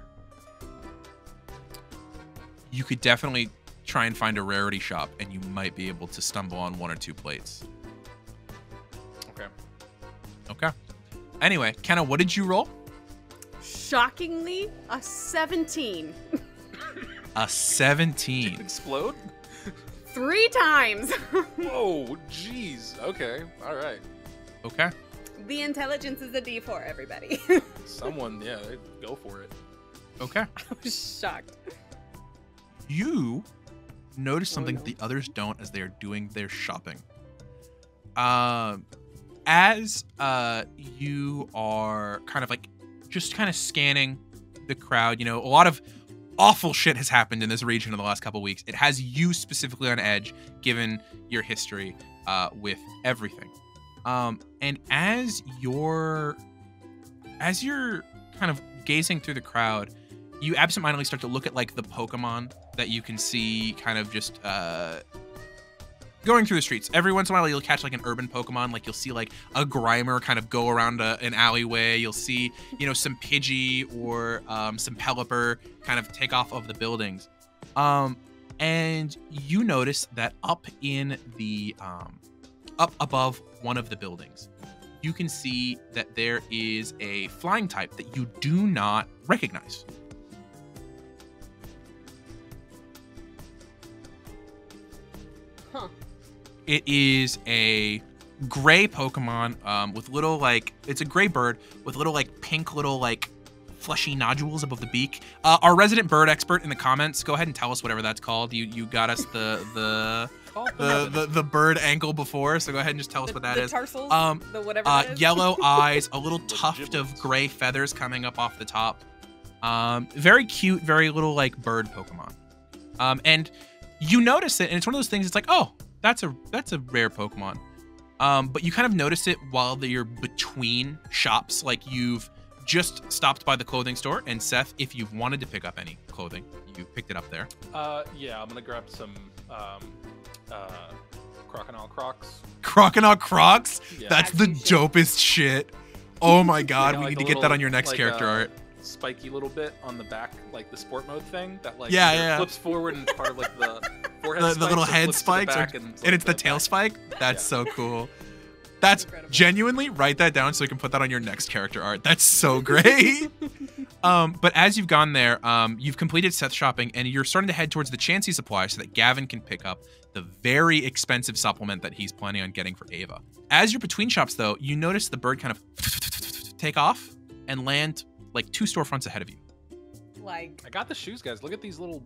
You could definitely try and find a rarity shop, and you might be able to stumble on one or two plates. Okay. Anyway, Kenna, what did you roll? Shockingly, a 17. A 17. Explode? 3 times. Whoa, jeez. Okay, all right. Okay. The intelligence is a D4, everybody. Someone, yeah, go for it. Okay. I was shocked. You notice something the others don't as they are doing their shopping. As you are kind of like just kind of scanning the crowd, you know, a lot of awful shit has happened in this region in the last couple weeks. It has you specifically on edge, given your history with everything. And as you're kind of gazing through the crowd, you absentmindedly start to look at like the Pokemon that you can see kind of just going through the streets. Every once in a while, you'll catch like an urban Pokemon. Like you'll see like a Grimer kind of go around an alleyway. You'll see, you know, some Pidgey or some Pelipper kind of take off of the buildings. And you notice that up in the up above one of the buildings, you can see that there is a flying type that you do not recognize. Huh. It is a gray Pokemon with little like, it's a gray bird with little like pink little like fleshy nodules above the beak. Our resident bird expert in the comments, go ahead and tell us whatever that's called. You got us the bird ankle before, so go ahead and just tell us what that is. Tarsals, the whatever that is. Yellow eyes, a little tuft of gray feathers coming up off the top. Very cute, very little like bird Pokemon. And you notice it, and it's one of those things. It's like, oh, that's a rare Pokemon. But you kind of notice it while you're between shops. Like you've just stopped by the clothing store, and Seth, if you wanted to pick up any clothing, you picked it up there. Yeah, I'm gonna grab some Crocodile Crocs. Crocodile Crocs? Yeah. That's the As you should. dopest shit. Oh my god, Yeah, we like need a to get that little, on your next like, character art. Spiky little bit on the back, like the sport mode thing that like Yeah, either yeah. flips forward and part of like the forehead The spikes little or head flips to the spikes, back and like it's the back. tail spike? That's Yeah. so cool. That's Incredible. genuinely, write that down so we can put that on your next character art. That's so great. But as you've gone there, you've completed Seth's shopping, and you're starting to head towards the Chansey supply so that Gavin can pick up the very expensive supplement that he's planning on getting for Ava. As you're between shops, though, you notice the bird kind of take off and land like 2 storefronts ahead of you. Like, I got the shoes, guys. Look at these little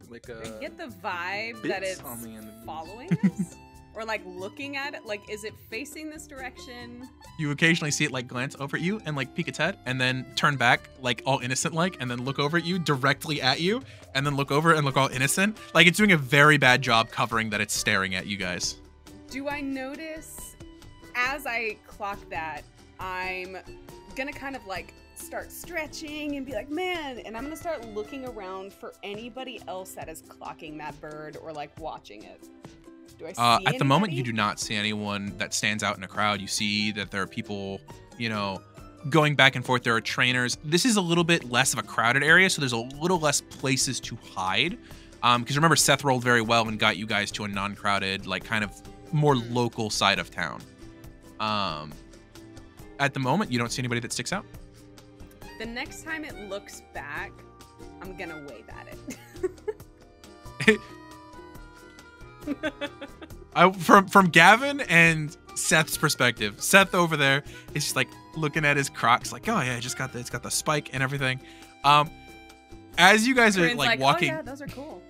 like I get the vibe that bits it's on the end of these. following us, or like looking at it. Like, is it facing this direction? You occasionally see it like glance over at you and like peek its head and then turn back like all innocent like and then look over at you directly at you and then look over and look all innocent. Like it's doing a very bad job covering that it's staring at you guys. Do I notice as I clock that I'm gonna kind of like start stretching and be like, man, and I'm gonna start looking around for anybody else that is clocking that bird or like watching it. Do I see At the moment, anybody? you do not see anyone that stands out in a crowd. You see that there are people, you know, going back and forth. There are trainers. This is a little bit less of a crowded area, so there's a little less places to hide. Because remember, Seth rolled very well and got you guys to a non-crowded, like kind of more local side of town. At the moment, you don't see anybody that sticks out. The next time it looks back, I'm gonna wave at it. From Gavin and Seth's perspective, Seth over there is just like looking at his Crocs, like, oh yeah, I just got it's got the spike and everything. As you guys are Corinne's like walking, oh yeah, those are cool.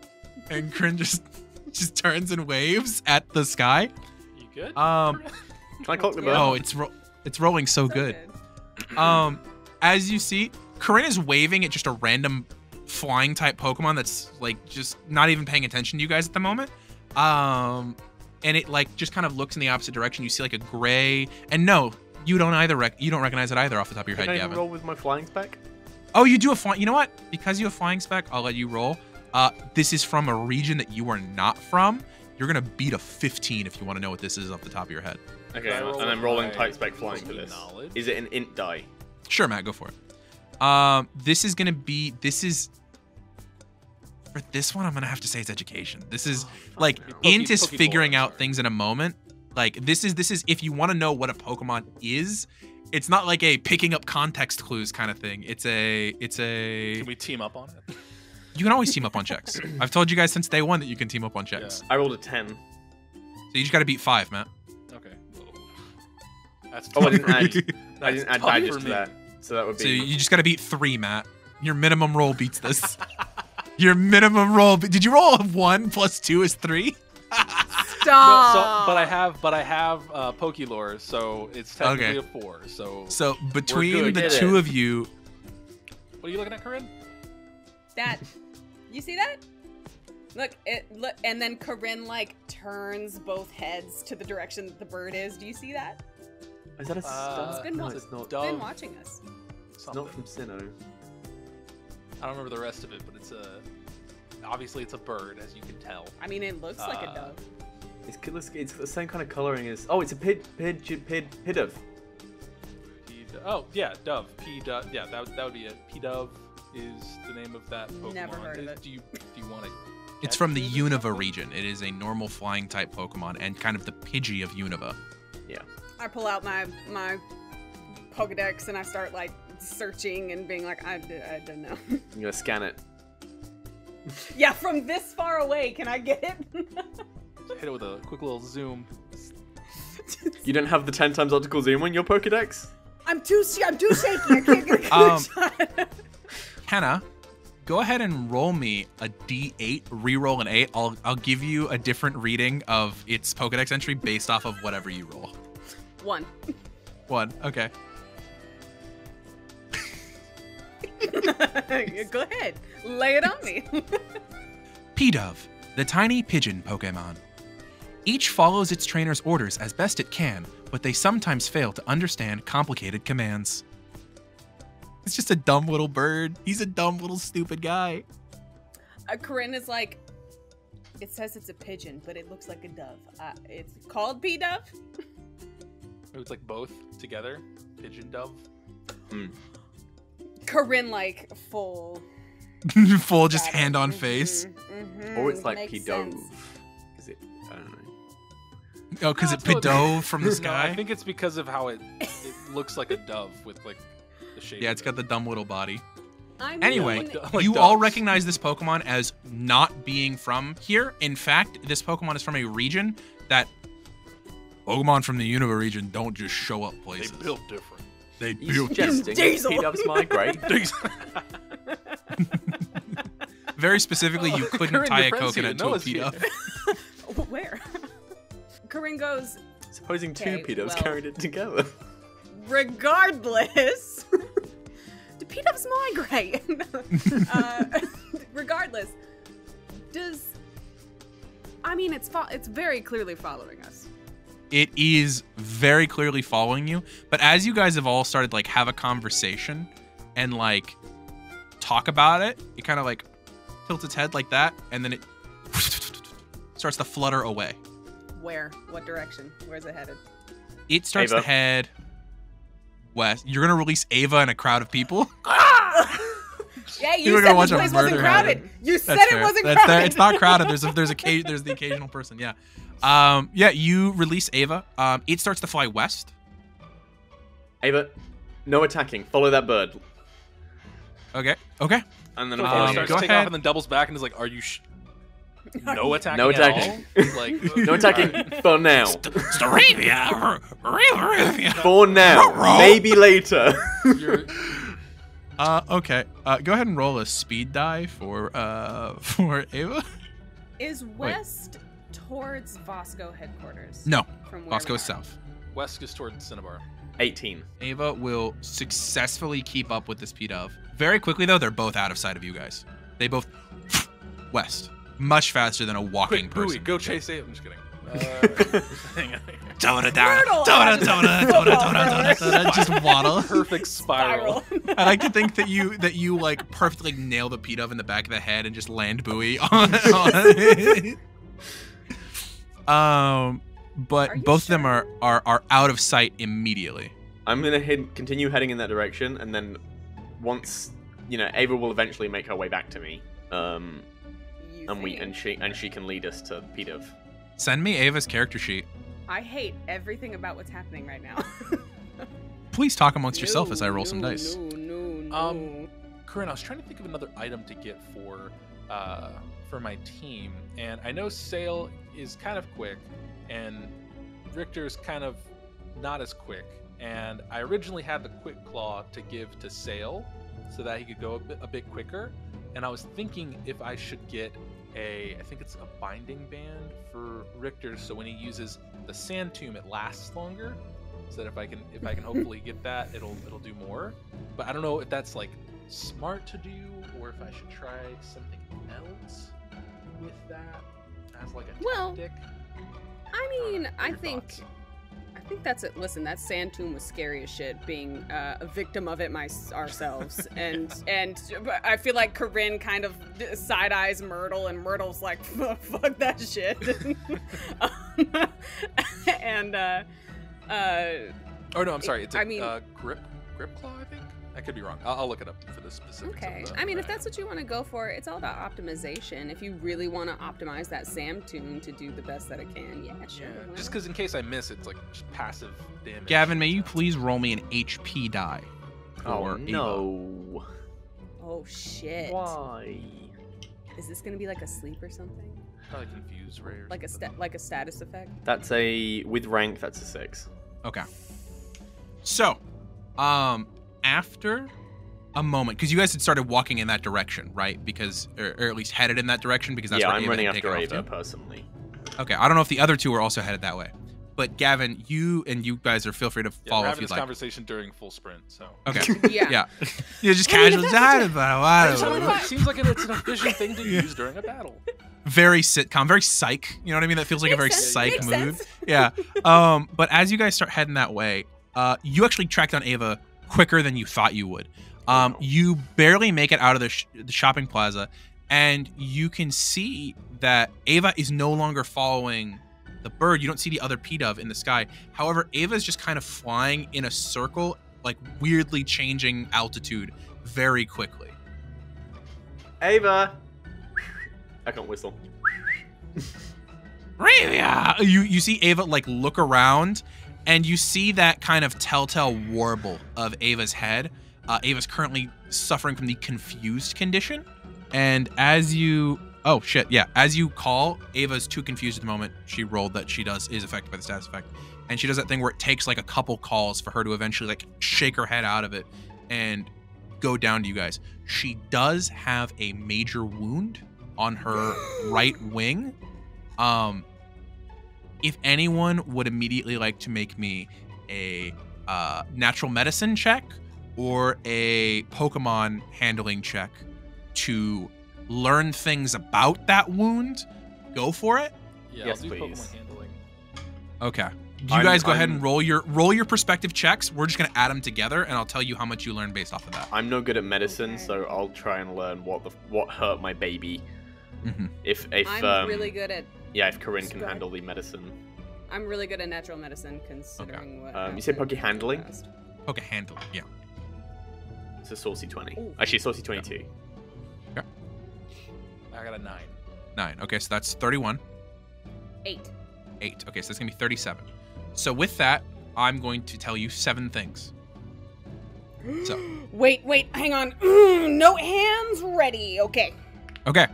and Coryne just turns and waves at the sky. You good? Can I clock the bird? Oh, it's rolling so good. As you see, Coryne is waving at just a random flying type Pokemon that's like just not even paying attention to you guys at the moment. And it like just kind of looks in the opposite direction. You see like a gray, and no, you don't either. You don't recognize it either off the top of your Can head, I Gavin. roll with my flying spec? Oh, you do a flying. You know what? Because you have flying spec, I'll let you roll. This is from a region that you are not from. You're gonna beat a 15 if you want to know what this is off the top of your head. Okay, Can I roll and I'm with rolling my type spec flying for Key this. knowledge? Is it an int die? Sure, Matt, go for it. This is for this one. I'm gonna have to say it's education. This is like int is Pokeball, figuring out sorry. things in a moment. Like this is if you want to know what a Pokemon is. It's not like a picking up context clues kind of thing. It's a. Can we team up on it? You can always team up on checks. I've told you guys since day one that you can team up on checks. I rolled a 10. So you just got to beat 5, Matt. Okay. That's Oh, I tough didn't for add. me. I didn't add tough badges for to me. that, so that would be. So you just got to beat 3, Matt. Your minimum roll beats this. Your minimum roll. Did you roll a 1 plus 2 is 3? Stop. But I have Pokélore, so it's technically a 4. So Between good. the Did two it. of you, what are you looking at, Corinne? That, you see that? Look, and then Corinne like turns both heads to the direction that the bird is. Do you see that? Is that a star? It's been no, one- it's not. Dove. Been watching us. It's Something. not from Sinnoh. I don't remember the rest of it, but it's obviously it's a bird, as you can tell. I mean, it looks like a dove. It's the same kind of coloring as. Oh, it's a Pidove. Oh yeah, dove. P-dove. Yeah, that would be it. P-dove is the name of that Pokemon. Never heard of it. Do you want to? it's from the Unova region. It is a normal flying type Pokemon and kind of the Pidgey of Unova. I pull out my Pokedex and I start like searching and being like, I don't know. I'm gonna scan it. Yeah, from this far away, can I get it? Hit it with a quick little zoom. You don't have the 10 times optical zoom on your Pokedex? I'm too shaky. I can't get a good shot. Kenna, go ahead and roll me a D8, re-roll an 8. I'll give you a different reading of its Pokedex entry based off of whatever you roll. 1. 1, okay. Go ahead, lay it on me. P-Dove, the tiny pigeon Pokemon. Each follows its trainer's orders as best it can, but they sometimes fail to understand complicated commands. It's just a dumb little bird. He's a dumb little stupid guy. Coryne is like, it says it's a pigeon, but it looks like a dove. It's called P-Dove? It's like both together. Pigeon dove. Coryne, like, full just hand on face. Or it's like makes P-Dove. sense. Is it? I don't know. Oh, because it pidove from the No, sky? I think it's because of how it looks like a dove with like the shape. Yeah, it's of got it. the dumb little body. I mean, Anyway, like you all doves. recognize this Pokemon as not being from here. In fact, this Pokemon is from a region that Pokemon from the Unova region don't just show up They places. built different. They He's built suggesting Diesel. P-Dubs migrate. Very specifically, you couldn't Coryne, tie your a friend's here. coconut to a Noah's here. P-Dub. Where? Coryne goes, Supposing two Okay, P-Dubs well- carried it together. regardless. Do P-Dubs migrate? Regardless, it's very clearly following us. It is very clearly following you, but as you guys have all started like have a conversation and like talk about it, it kind of like tilts its head like that, and then it starts to flutter away. Where? What direction? Where's it headed? It starts Ava. to head west. You're gonna release Ava in a crowd of people. Yeah, You you were said gonna the watch a place wasn't murder crowded. happen. You said That's it fair. wasn't That's crowded. fair. It's not crowded. There's the occasional person. Yeah. Yeah. You release Ava. It starts to fly west. Ava, no attacking. Follow that bird. Okay. And then So I'm Voss following starts you. go to take ahead. off and then doubles back and is like, "Are you no attacking? No at attacking. all? Like No attacking for now. Staravia. For now. Maybe later. You're, Okay. Go ahead and roll a speed die for Ava. Is west towards Vosco headquarters? No. From where Bosco we is are? south. west is toward Cinnabar. 18. Ava will successfully keep up with this P-Dove. Very quickly, though, they're both out of sight of you guys. They both west. Much faster than a walking Quick, person. Bowie, go chase it. I'm just kidding. Hang on. Myrtle! Just waddle. Perfect spiral. I like to think that you like perfectly nail the P-Dove in the back of the head and just land Bowie on it. But Are you both of them sure? are out of sight immediately. I'm gonna continue heading in that direction, and then once Ava will eventually make her way back to me. And she can lead us to P-Dove. Send me Ava's character sheet. I hate everything about what's happening right now. Please talk amongst yourself as I roll some dice. No. Coryne, I was trying to think of another item to get for my team, and I know Sail is kind of quick, and Richter's kind of not as quick. And I originally had the Quick Claw to give to Sail so that he could go a bit quicker. And I was thinking if I should get I think it's a binding band for Richter, so when he uses the Sand Tomb, it lasts longer. So that if I can hopefully get that, it'll do more. But I don't know if that's like smart to do, or if I should try something else with that as like a Well, tactic. I mean, What are I your think thoughts? that's it. Listen, that Sand Tomb was scary as shit. Being a victim of it ourselves, and I feel like Coryne kind of side eyes Myrtle, and Myrtle's like, "Fuck that shit," and Oh no, I'm sorry. It's I mean- grip claw. I think I could be wrong. I'll look it up for the specifics. okay. Of I mean, if that's what you want to go for, it's all about optimization. If you really want to optimize that Sand Tomb to do the best that it can, yeah, sure. yeah, why just not? because in case I miss, it's like just passive damage. Gavin, may you please roll me an HP die? Oh for Ava. no. Oh shit. Why? Is this gonna be like a sleep or something? Probably confuse Ray. Or Like a status effect? That's with rank. That's a 6. Okay. So, after a moment, because you guys had started walking in that direction, right? Because, or at least headed in that direction, because that's Yeah, where I'm Ava running had after taken off Ava to. personally. Okay, I don't know if the other two were also headed that way, but Gavin, you guys are feel free to yeah, follow we're if having you'd this like. conversation during full sprint, so. Okay. Yeah. Yeah. You just I mean, if casually. that's what I just don't know, Very it seems like it's an efficient thing to use during a battle. sitcom, very psych. You know what I mean? That feels like a very Makes sense, psych makes move. sense. Yeah. But as you guys start heading that way, you actually track down Ava quicker than you thought you would. You barely make it out of the shopping plaza, and you can see that Ava is no longer following the bird. You don't see the other P-dove in the sky. However, Ava is just kind of flying in a circle, like weirdly changing altitude very quickly. Ava! I can't whistle. You see Ava like look around, and you see that kind of telltale warble of Ava's head. Ava's currently suffering from the confused condition, and as you call, Ava's too confused at the moment. She rolled that she is affected by the status effect, and she does that thing where it takes like a couple calls for her to eventually like shake her head out of it and go down to you guys. She does have a major wound on her right wing. If anyone would immediately like to make me a natural medicine check or a Pokemon handling check to learn things about that wound, go for it. Yeah, yes, I'll do please. Pokemon handling. Okay. You guys go ahead and roll your perspective checks. We're just gonna add them together, and I'll tell you how much you learn based off of that. I'm no good at medicine, so I'll try and learn what hurt my baby. Mm-hmm. If I'm really good at. Yeah, if Coryne can handle the medicine. I'm really good at natural medicine, considering what. You said Poke handling? Poke handling, yeah. It's a saucy 20. Ooh. Actually, saucy 22. Okay. I got a 9. 9. Okay, so that's 31. 8. 8. Okay, so that's gonna be 37. So with that, I'm going to tell you 7 things. So. Wait, hang on. No hands ready. Okay. Okay.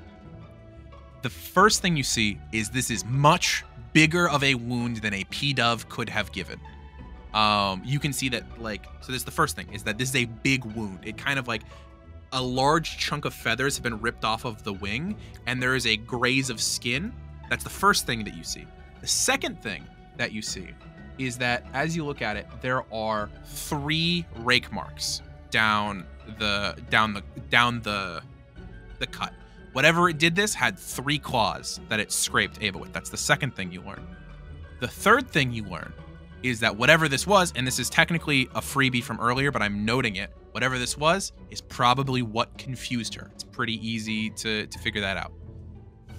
The first thing you see is this is much bigger of a wound than a P-dove could have given. You can see that, so this is the first thing, is that this is a big wound. It kind of like a large chunk of feathers have been ripped off of the wing, and there is a graze of skin. That's the first thing that you see. The second thing that you see is that as you look at it, there are 3 rake marks down the cut. Whatever it did this had 3 claws that it scraped Ava with. That's the second thing you learn. The third thing you learn is that whatever this was, and this is technically a freebie from earlier, but I'm noting it, whatever this was is probably what confused her. It's pretty easy to figure that out.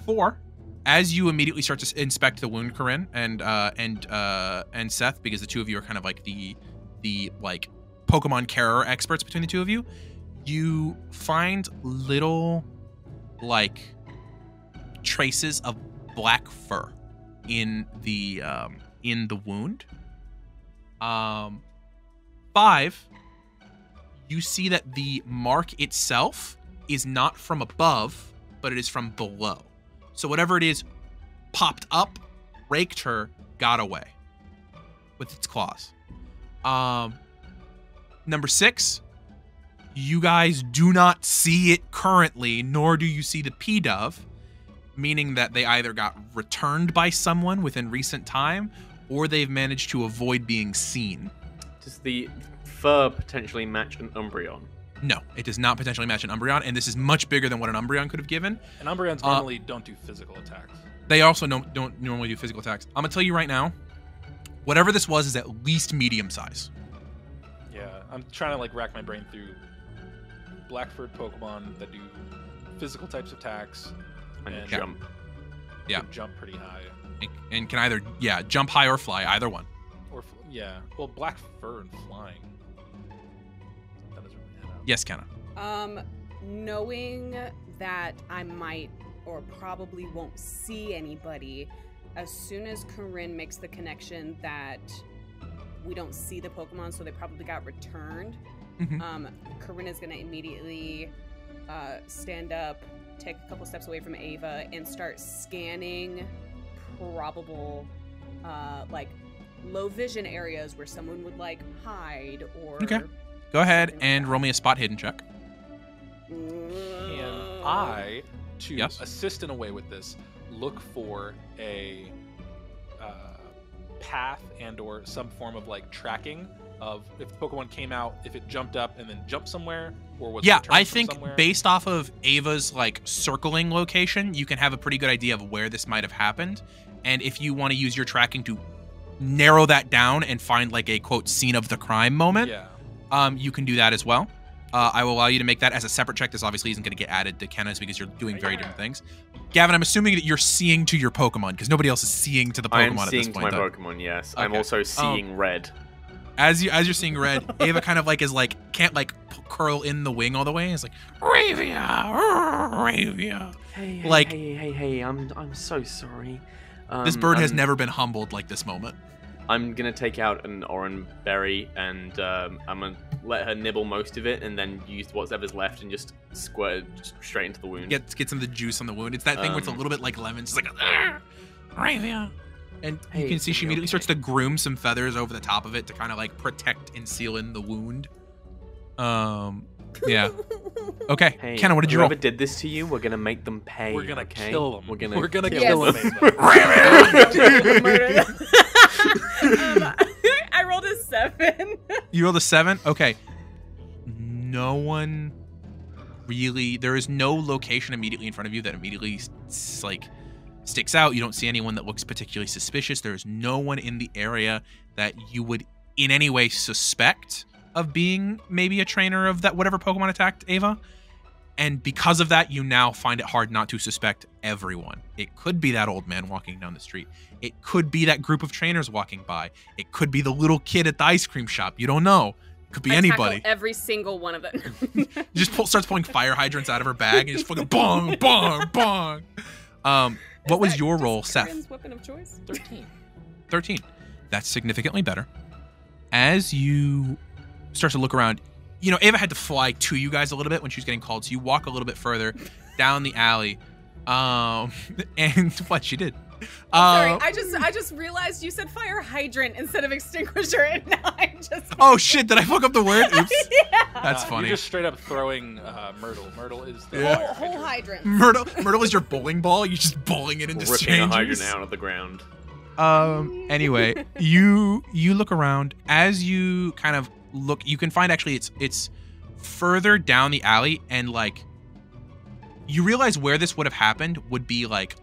4, as you immediately start to inspect the wound, Coryne and Seth, because the two of you are kind of like the like Pokemon carer experts between the two of you, you find little like traces of black fur in the wound. 5, you see that the mark itself is not from above, but it is from below. So whatever it is popped up, raked her, got away with its claws. Number 6, you guys do not see it currently, nor do you see the P-dove, meaning that they either got returned by someone within recent time, or they've managed to avoid being seen. Does the fur potentially match an Umbreon? No, it does not potentially match an Umbreon, and this is much bigger than what an Umbreon could have given. And Umbreons normally don't do physical attacks. They also don't normally do physical attacks. I'm going to tell you right now, whatever this was is at least medium size. Yeah, I'm trying to like rack my brain through black-furred Pokemon that do physical types of attacks And jump. Yeah. Can jump pretty high. And can either, jump high or fly, either one. Or, well, black fur and flying. That doesn't really add up. Yes, Kenna. Knowing that I might or probably won't see anybody, as soon as Coryne makes the connection that we don't see the Pokemon, so they probably got returned, Coryne is going to immediately stand up, take a couple steps away from Ava, and start scanning probable like low vision areas where someone would like hide or Okay. Go ahead and roll me a spot hidden check. Can I, to Yes. assist in a way with this, look for a path and or some form of like tracking of if the Pokemon came out, if it jumped up and then jumped somewhere, or was returned I from think somewhere? based off of Ava's like circling location, you can have a pretty good idea of where this might have happened. And if you want to use your tracking to narrow that down and find like a quote scene of the crime moment, Yeah. you can do that as well. I will allow you to make that as a separate check. This obviously isn't going to get added to Kenna's because you're doing very different things. Gavin, I'm assuming that you're seeing to your Pokemon because nobody else is seeing to the Pokemon at this point. I'm seeing to my Pokemon, yes. Okay. I'm also seeing red. As you're seeing red, Ava kind of like is like can't like curl in the wing all the way. It's like Ravia. Hey, I'm so sorry. This bird has never been humbled like this moment. I'm gonna take out an orange berry and I'm gonna let her nibble most of it and then use whatever's left and just squirt it straight into the wound. Get some of the juice on the wound. It's that thing where it's a little bit like lemon. It's like Ravia. And you can see she immediately starts to groom some feathers over the top of it to kind of like protect and seal in the wound. Yeah. Okay, hey, Kenna, what did you roll? Whoever did this to you, we're gonna make them pay. We're gonna kill them. We're gonna kill them. I rolled a 7. You rolled a 7? Okay. No one really... There is no location immediately in front of you that immediately sticks out. You don't see anyone that looks particularly suspicious. There's no one in the area that you would in any way suspect of being maybe a trainer of that whatever Pokemon attacked Ava. And because of that, you now find it hard not to suspect everyone. It could be that old man walking down the street. It could be that group of trainers walking by. It could be the little kid at the ice cream shop. You don't know. It could be anybody. Tackle every single one of them. Just starts pulling fire hydrants out of her bag and just fucking bong, bong, bong. What was your roll, Seth? Weapon of choice? 13. 13. That's significantly better. As you start to look around, you know, Ava had to fly to you guys a little bit when she was getting called, so you walk a little bit further down the alley. And what she did. Sorry, I just realized you said fire hydrant instead of extinguisher, and now I just... Oh shit, did I fuck up the word? Oops. Yeah. That's funny. You're just straight up throwing Myrtle. Myrtle is the whole hydrant. Myrtle is your bowling ball. You're just bowling it into ripping strangers. a hydrant out of the ground. Anyway, you look around. As you kind of look, you can find actually it's further down the alley, and like you realize where this would have happened would be like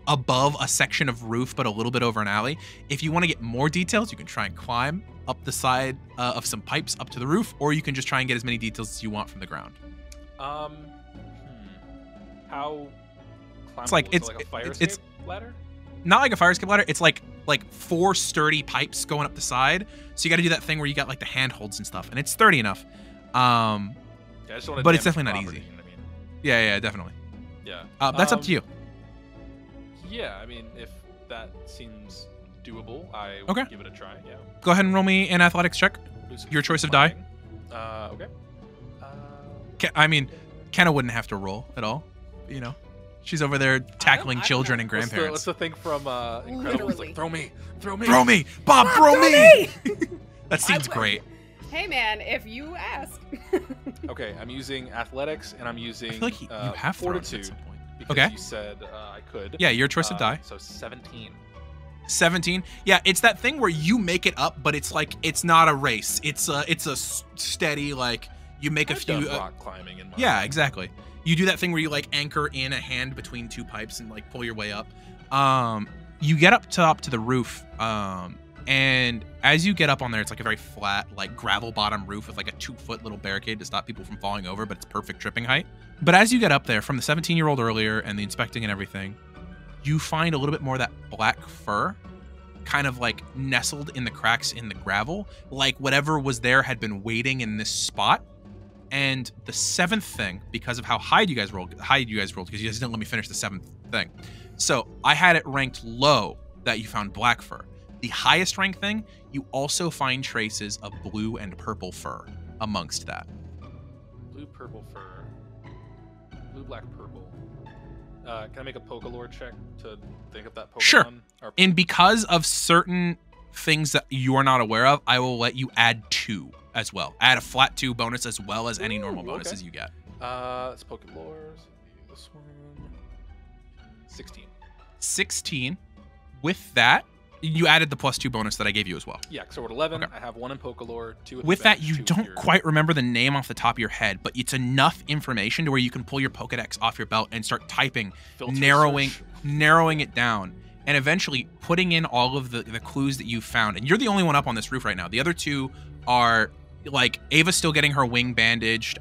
above a section of roof, but a little bit over an alley. If you want to get more details, you can try and climb up the side of some pipes up to the roof, or you can just try and get as many details as you want from the ground. How climbable? It's like it's like a fire escape ladder? Not like a fire escape ladder. It's like 4 sturdy pipes going up the side. So you got to do that thing where you got like the handholds and stuff, and it's sturdy enough. Yeah, I just don't but it's definitely not property, easy. you know what I mean? Yeah, definitely. Yeah. That's up to you. Yeah, I mean, if that seems doable, I would give it a try. Yeah. Go ahead and roll me an athletics check. Your choice of die. Okay. I mean, Kenna wouldn't have to roll at all. You know, she's over there tackling children and grandparents. What's the thing from Incredibles? Like, throw me, Bob, throw me. That seems great. Hey man, if you ask. Okay, I'm using athletics and I'm using I feel like you have fortitude. at some point. Because you said I could. Yeah, your choice of die. So 17. 17. Yeah, it's that thing where you make it up, but it's like it's not a race. It's a steady like you make a few rock climbing in my Yeah, exactly. You do that thing where you like anchor in a hand between 2 pipes and like pull your way up. You get up to the roof. And as you get up on there, it's like a very flat, like gravel bottom roof with like a 2-foot little barricade to stop people from falling over, but it's perfect tripping height. But as you get up there, from the 17-year-old earlier and the inspecting and everything, you find a little bit more of that black fur kind of like nestled in the cracks in the gravel, like whatever was there had been waiting in this spot. And the 7th thing, because of how high you guys rolled, because you guys didn't let me finish the 7th thing. So I had it ranked low that you found black fur. The highest ranked thing, you also find traces of blue and purple fur amongst that. Blue, purple fur. Blue, black, purple. Can I make a Pokelore check to think of that Pokemon? Sure. And because of certain things that you are not aware of, I will let you add 2 as well. Add a flat 2 bonus as well as any normal bonuses you get. It's Pokelore. This one. 16. 16. With that, you added the +2 bonus that I gave you as well. Yeah, so we're at 11. Okay. I have 1 in Pokelore, 2 in With bench, that, you don't quite remember the name off the top of your head, but it's enough information to where you can pull your Pokedex off your belt and start typing, narrowing it down, and eventually putting in all of the clues that you found. And you're the only one up on this roof right now. The other 2 are like Ava's still getting her wing bandaged.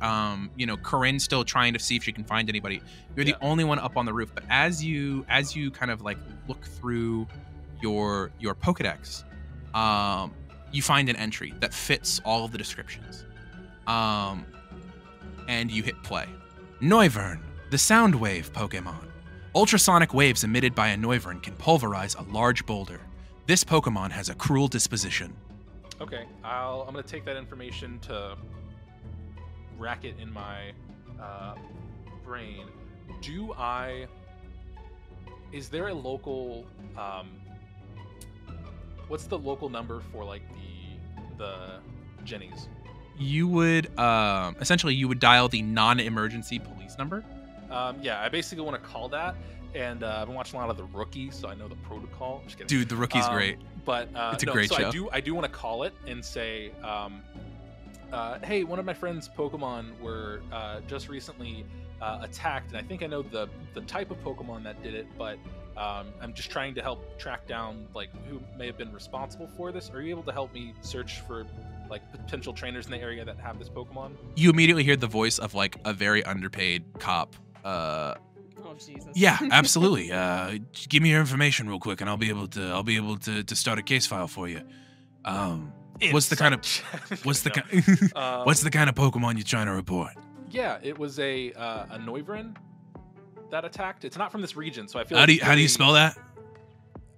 You know, Coryne's still trying to see if she can find anybody. You're the only one up on the roof. But as you kind of like look through your Pokedex, you find an entry that fits all of the descriptions. And you hit play. Noivern, the sound wave Pokemon. Ultrasonic waves emitted by a Noivern can pulverize a large boulder. This Pokemon has a cruel disposition. Okay, I'm gonna take that information to rack it in my brain. Is there a local? What's the local number for like the Jennies? You would essentially you would dial the non-emergency police number. Yeah, I basically want to call that, and I've been watching a lot of The Rookie, so I know the protocol. Just kidding. Dude, The Rookie's great. But it's a great show. I do want to call it and say, hey, one of my friend's Pokemon were just recently attacked, and I think I know the type of Pokemon that did it, but I'm just trying to help track down like who may have been responsible for this. Are you able to help me search for like potential trainers in the area that have this Pokemon? You immediately hear the voice of like a very underpaid cop. Oh Jesus. Yeah, absolutely. Give me your information real quick, and I'll be able to start a case file for you. What's the kind of Pokemon you're trying to report? Yeah, it was a Noivern that attacked. It's not from this region, so I feel. How do you spell that?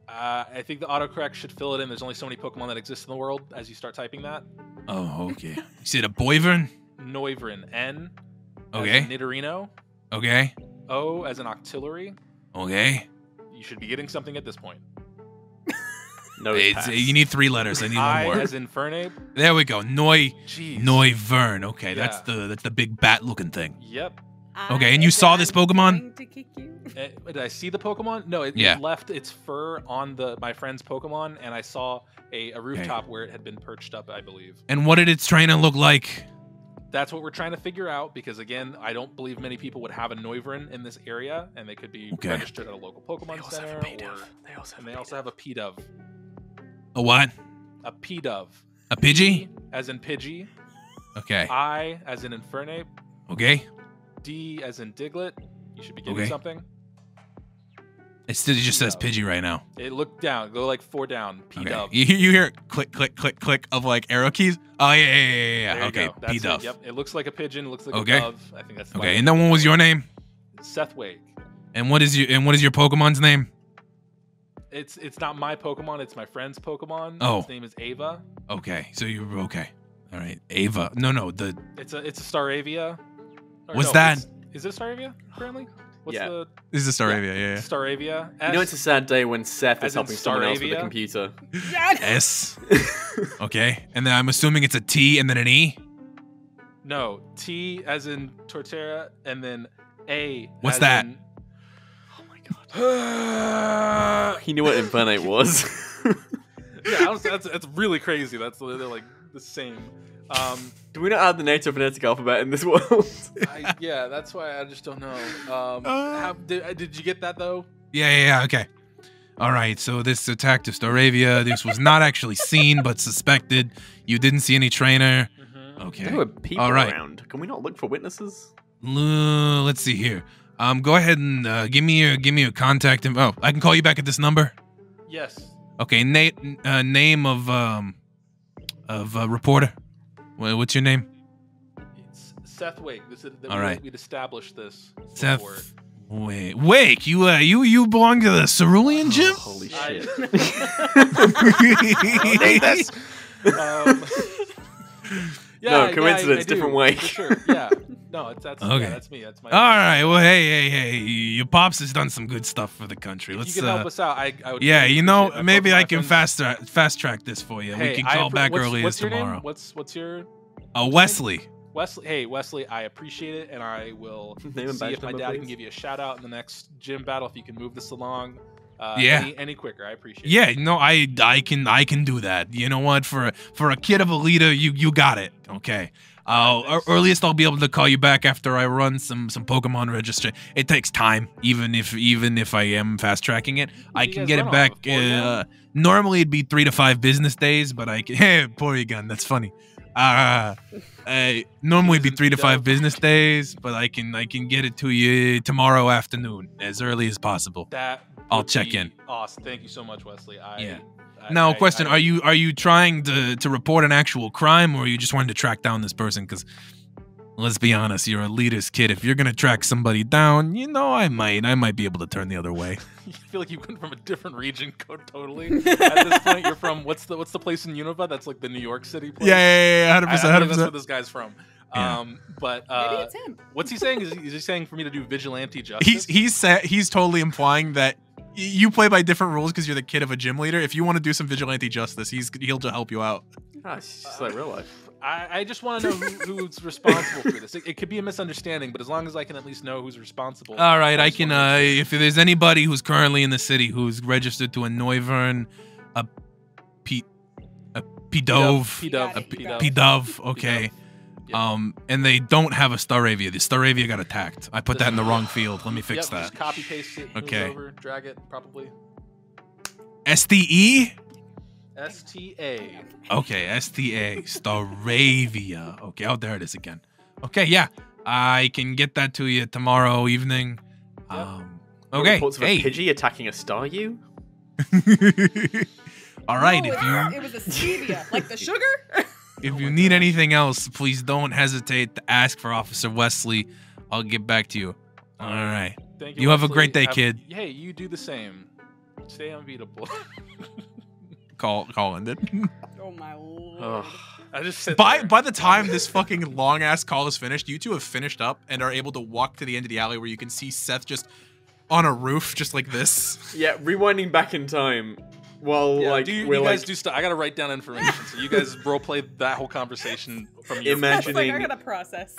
I think the autocorrect should fill it in. There's only so many Pokemon that exist in the world as you start typing that. Oh, okay. You said a Boivern? Noivern. N. Okay. As in Nidorino. Okay. O as an Octillery. Okay. You should be getting something at this point. No, you need 3 letters. I need I one more. as in Fernape. There we go. Noivern. Okay, Yeah. that's the big bat-looking thing. Yep. Okay, and you saw this Pokemon? To kick you. Did I see the Pokemon? No, it left its fur on my friend's Pokemon, and I saw a rooftop where it had been perched up, I believe. And what did its trainer look like? That's what we're trying to figure out, because again, I don't believe many people would have a Noivern in this area, and they could be registered at a local Pokemon center. They also have a P-Dove. A what? A P-Dove. A Pidgey? As in Pidgey. Okay. I as in Infernape. Okay. D as in Diglett. You should be getting something. It just says Pidgey right now. It looked down. Go like 4 down. P-Dove. Okay. You hear click, click, click, click of like arrow keys? Oh, yeah. Okay, P-Dove. Yep. It looks like a pigeon. It looks like a dove. I think that's okay. And then what was your name? Seth Wake. And what is your Pokemon's name? It's not my Pokemon. It's my friend's Pokemon. Oh. His name is Ava. Okay. So you're okay. All right. Ava. No. It's a Staravia. What's that? Is it a Staravia currently? What's Yeah. This is a Staravia, yeah. Staravia. You know, it's a sad day when Seth is As in helping someone else with the Staravia? computer. S. Okay. And then I'm assuming it's a T and then an E? No. T as in Torterra, and then A. What's as that? in- He knew what Infernape was. Yeah, honestly, that's really crazy. They're like the same. Do we not have the native phonetic alphabet in this world? Yeah, that's why I just don't know. Did you get that though? Yeah, okay. All right, so this attack to Staravia, this was not actually seen, but suspected. You didn't see any trainer. Okay. There were people around. Can we not look for witnesses? Let's see here. Go ahead and give me your contact info. Oh, I can call you back at this number? Yes. Okay, name of reporter. What's your name? It's Seth Wake. All right. We'd established this. Seth Wake. You belong to the Cerulean Gym? Holy shit. No, coincidence, different Wake. For sure. Yeah. No, that's okay. Yeah, that's me. That's my. All right. Well, hey. Your pops has done some good stuff for the country. If you can help us out, I would. Yeah, maybe I can fast track this for you. Hey, we can call back early as tomorrow. Name? What's your? Wesley. Wesley, I appreciate it, and I will see if my dad can give you a shout out in the next gym battle if you can move this along. Any quicker. I appreciate it. Yeah, no, I can do that. You know what? For a kid of a leader, you got it. Okay. Earliest I'll be able to call you back after I run some Pokemon registration. It takes time, even if I am fast tracking it. I can get it back. Normally it'd be 3 to 5 business days, but I can. Hey, Porygon, that's funny. Normally be 3 to 5 business days, but I can get it to you tomorrow afternoon, as early as possible. I'll check in. Awesome. Thank you so much, Wesley. Now, question: Are you trying to report an actual crime, or are you just wanting to track down this person? Because let's be honest, you're a leader's kid. If you're gonna track somebody down, I might be able to turn the other way. You feel like you went from a different region code totally. At this point, you're from what's the place in Unova? That's like the New York City place. Yeah, 100%. I think that's where this guy's from. Yeah. But maybe it's him. What's he saying? Is he saying for me to do vigilante justice? He's totally implying that you play by different rules because you're the kid of a gym leader. If you want to do some vigilante justice, he'll just help you out. It's just like real life. I just want to know who's responsible for this. It could be a misunderstanding, but as long as I can at least know who's responsible. All right, I can. If there's anybody who's currently in the city who's registered to a Noivern, a P-Dove, okay. Yep. And they don't have a Staravia. The Staravia got attacked. I put that in the wrong field. Let me fix that. Just copy paste it. Okay. Move over, drag it, probably. STE. STA. Okay, STA. Staravia. Okay, oh, there it is again. Okay, yeah. I can get that to you tomorrow evening. Yep. Okay. Reports of a Pidgey attacking a Staryu? All right, it was a stevia, like the sugar. If you need anything else, please don't hesitate to ask for Officer Wesley. I'll get back to you. All right. Thank you. Have a great day, kid. Hey, you do the same. Stay unbeatable. Call ended. Oh my lord. I just sit by there. the time this fucking long ass call is finished, you two have finished up and are able to walk to the end of the alley where you can see Seth just on a roof, just like this. Yeah, rewinding back in time. Well, you guys do stuff. I gotta write down information, so you guys roleplay that whole conversation from your imagining. I gotta process.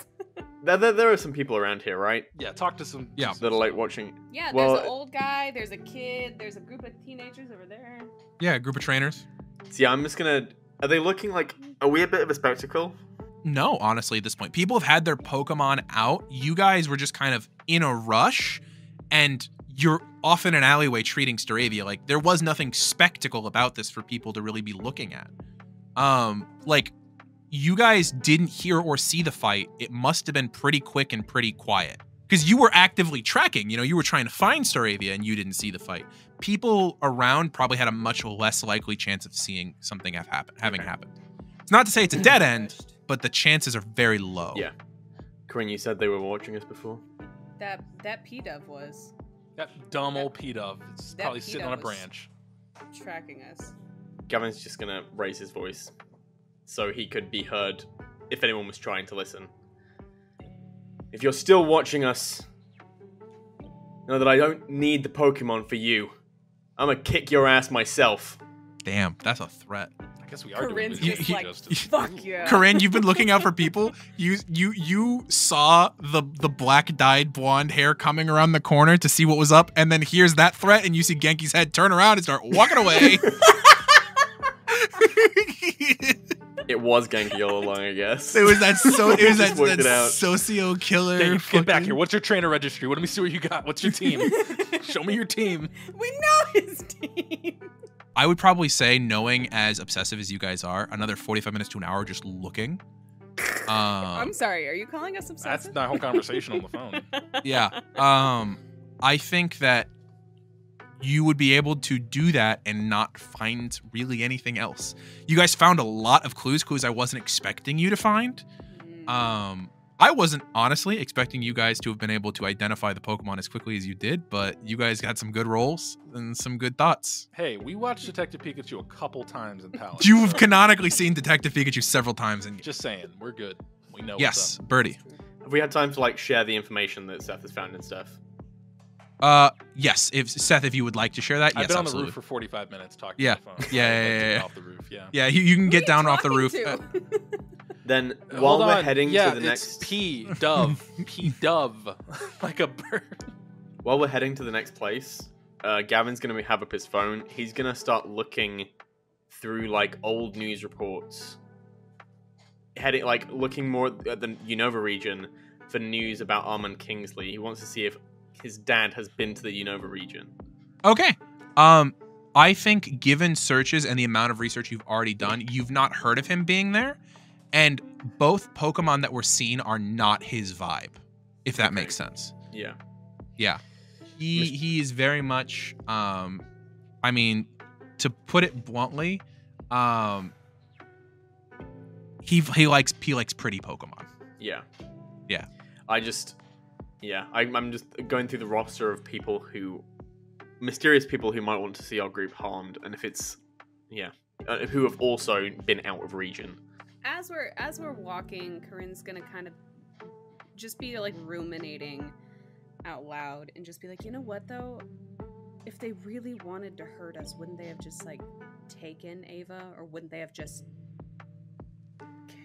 There are some people around here, right? Yeah, talk to some. Yeah, that are like watching. Yeah, there's an old guy. There's a kid. There's a group of teenagers over there. Yeah, a group of trainers. So yeah, I'm just gonna. Are they looking like? Are we a bit of a spectacle? No, honestly, at this point, people have had their Pokemon out. You guys were just kind of in a rush, and you're off in an alleyway treating Staravia. Like, there was nothing spectacle about this for people to really be looking at. Like, you guys didn't hear or see the fight. It must have been pretty quick and pretty quiet. Because you were actively tracking. You were trying to find Staravia and you didn't see the fight. People around probably had a much less likely chance of seeing something having happened. It's not to say it's a dead end, but the chances are very low. Yeah. Coryne, you said they were watching us before? That P-Dove was. That dumb old P-Dove. It's probably sitting on a branch. Tracking us. Gavin's just gonna raise his voice so he could be heard if anyone was trying to listen. If you're still watching us, know that I don't need the Pokemon for you. I'm gonna kick your ass myself. Damn, that's a threat. I guess we are Corinne's doing just like, justice. fuck yeah. Coryne, you've been looking out for people. You saw the black dyed blonde hair coming around the corner to see what was up, and then here's that threat, and you see Genki's head turn around and start walking away. It was Genki all along, I guess. It was that worked it out. socio killer. Get back here. What's your trainer registry? Let me see what you got. What's your team? Show me your team. We know his team. I would probably say, knowing as obsessive as you guys are, another 45 minutes to an hour just looking. I'm sorry, are you calling us obsessive? That's the whole conversation on the phone. Yeah. I think that you would be able to do that and not find really anything else. You guys found a lot of clues I wasn't expecting you to find. I wasn't honestly expecting you guys to have been able to identify the Pokemon as quickly as you did, but you guys got some good rolls and some good thoughts. Hey, we watched Detective Pikachu a couple times in Palace. You've canonically seen Detective Pikachu several times. Just saying, we're good. We know yes, what's up. Burrty. Have we had time to share the information that Seth has found and stuff? Yes. Seth, if you would like to share that, I've yes, been on absolutely. the roof for 45 minutes talking Yeah. on the phone. Yeah. Off the roof, yeah. Yeah, you can get down off the roof. Then, while we're heading to the next... P-Dove. P-Dove. Like a bird. While we're heading to the next place, Gavin's going to have up his phone. He's going to start looking through, old news reports. Looking more at the Unova region for news about Armand Kingsley. He wants to see if his dad has been to the Unova region. Okay. I think given searches and the amount of research you've already done, you've not heard of him being there. And both Pokemon that we're seeing are not his vibe, if that makes sense. Yeah. Yeah. He is very much, I mean, to put it bluntly, he likes pretty Pokemon. Yeah. Yeah. I'm just going through the roster of mysterious people who might want to see our group harmed, and if it's, who have also been out of region. As we're walking, Corinne's gonna kind of just be like ruminating out loud and just be like, you know what though? If they really wanted to hurt us, wouldn't they have just like taken Ava, or wouldn't they have just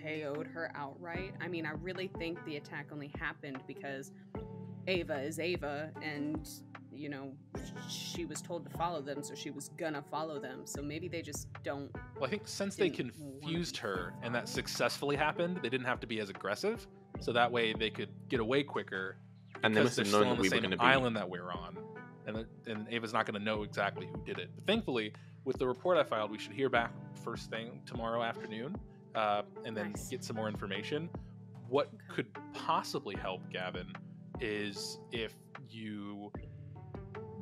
KO'd her outright? I mean, I really think the attack only happened because Ava is Ava, and you know, she was told to follow them, so she was gonna follow them. So maybe they just don't. Well, I think since they confused her and that successfully happened, they didn't have to be as aggressive, so that way they could get away quicker. And they must have known that we were going to be island that we're on, and Ava's not going to know exactly who did it. But thankfully, with the report I filed, we should hear back first thing tomorrow afternoon, and then get some more information. What could possibly help, Gavin, is if you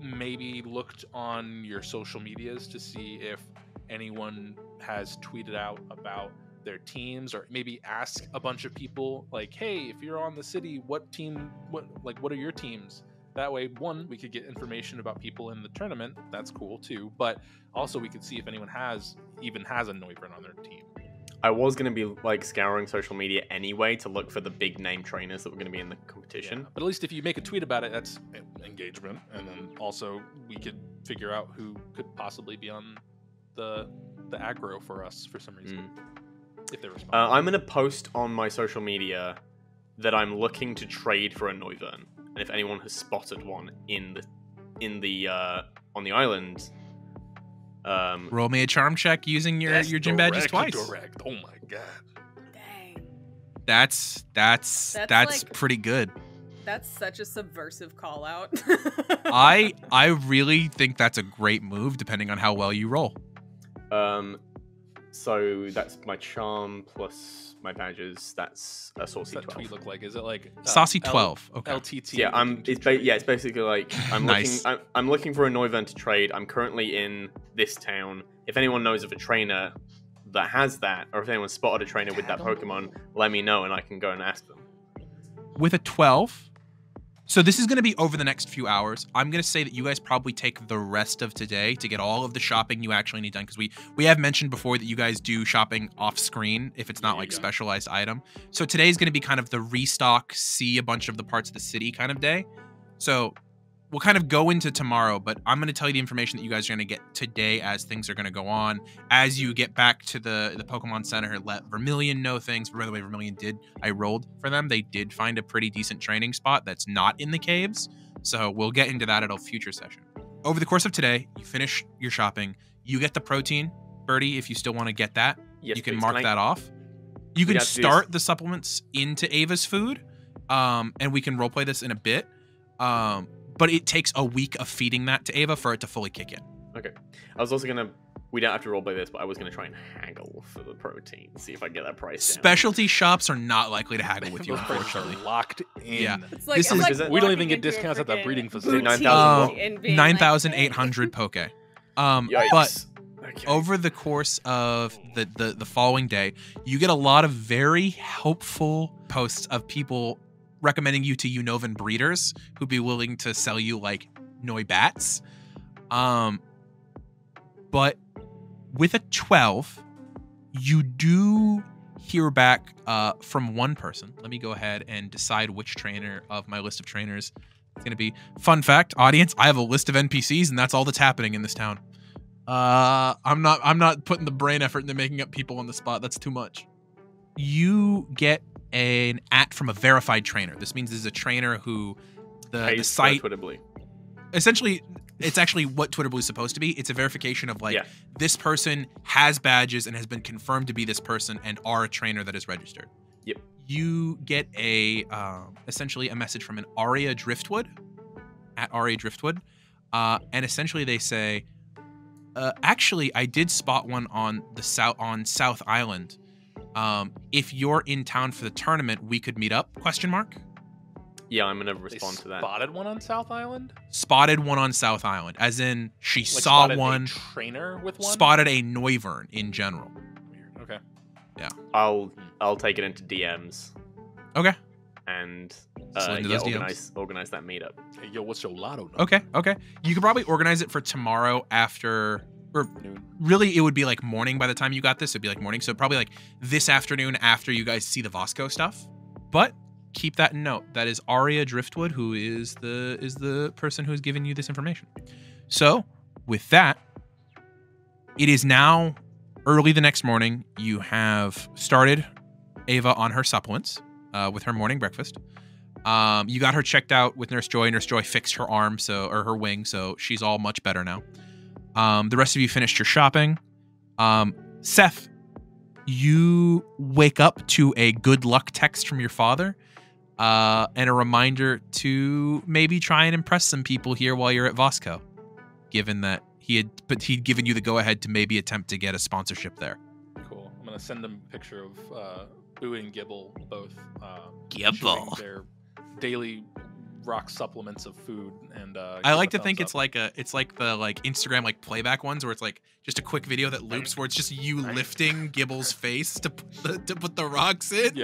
maybe looked on your social medias to see if anyone has tweeted out about their teams, or maybe ask a bunch of people like, hey, if you're on the city, what are your teams? That way, one, we could get information about people in the tournament. That's cool too. But also we could see if anyone has a Noivern on their team. I was going to be like scouring social media anyway to look for the big name trainers that were going to be in the competition. Yeah, but at least if you make a tweet about it, that's engagement. And then also we could figure out who could possibly be on the aggro for us for some reason. If they respond. I'm going to post on my social media that I'm looking to trade for a Noivern, and if anyone has spotted one on the island, roll me a charm check using your gym badges twice. Direct. Oh my god. Dang. That's like, pretty good. That's such a subversive call out. I really think that's a great move, depending on how well you roll. So that's my charm plus my badges. That's a saucy 12. What's that tweet look like? Is it like saucy 12? Okay. LTT. Yeah, it's basically like I'm nice. I'm looking for a Noivern to trade. I'm currently in this town. If anyone knows of a trainer that has that, or if anyone spotted a trainer with that Pokemon, let me know and I can go and ask them. With a 12. So this is going to be over the next few hours. I'm going to say that you guys probably take the rest of today to get all of the shopping you actually need done, because we have mentioned before that you guys do shopping off screen if it's not like specialized item. So today's going to be kind of the restock, see a bunch of the parts of the city kind of day. So we'll kind of go into tomorrow, but I'm going to tell you the information that you guys are going to get today as things are going to go on. As you get back to the Pokemon Center, let Vermilion know things. By the way, Vermilion I rolled for them. They did find a pretty decent training spot that's not in the caves. So we'll get into that at a future session. Over the course of today, you finish your shopping. You get the protein. Burrty, if you still want to get that, yes, you can please. mark that off. You can start the supplements into Ava's food, and we can roleplay this in a bit. But it takes a week of feeding that to Ava for it to fully kick in. Okay. I was also going to... We don't have to roleplay this, but I was going to try and haggle for the protein. See if I get that price down. Specialty shops are not likely to haggle with you, unfortunately. Locked in. Yeah. It's like, we don't even get discounts at the breeding facility. 9,800 poke. But over the course of the following day, you get a lot of very helpful posts of people recommending you to Unnovan breeders who'd be willing to sell you like Noibats. But with a 12, you do hear back from one person. Let me go ahead and decide which trainer of my list of trainers it's going to be. Fun fact, audience, I have a list of NPCs and that's all that's happening in this town. I'm not putting the brain effort into making up people on the spot. That's too much. You get an @ from a verified trainer. This means this is a trainer who the site Twitterbly. Essentially, it's actually what Twitterbly is supposed to be. It's a verification of like this person has badges and has been confirmed to be this person and are a trainer that is registered. Yep. You get a essentially a message from an Aria Driftwood @ Aria Driftwood, and essentially they say, actually, I did spot one on South Island. If you're in town for the tournament, we could meet up, ? Yeah, I'm gonna respond to that. Spotted one on South Island? Spotted one on South Island, as in she Like saw spotted one. a trainer with one? Spotted a Noivern in general. Weird. Okay. Yeah. I'll take it into DMs Okay. and Slide into those DMs. organize that meetup. Hey, yo, what's your lotto number? Okay. You could probably organize it for tomorrow after, or Noon. really it would be like morning by the time you got this. It'd be like morning. So probably like this afternoon after you guys see the Voss CO stuff. But keep that in note. That is Aria Driftwood, who is the person who has given you this information. So with that, it is now early the next morning. You have started Ava on her supplements with her morning breakfast. You got her checked out with Nurse Joy. Nurse Joy fixed her arm, or her wing, so she's all much better now. The rest of you finished your shopping. Seth, you wake up to a good luck text from your father, and a reminder to maybe try and impress some people here while you're at Voss CO, given that he'd given you the go-ahead to maybe attempt to get a sponsorship there. Cool. I'm gonna send him a picture of Boo and Gibble both Gibble. chewing their daily rock supplements of food, and I like give to a think thumbs up. it's like the Instagram playback ones where it's like just a quick video that loops where it's just you lifting Gibble's face to put the rocks in.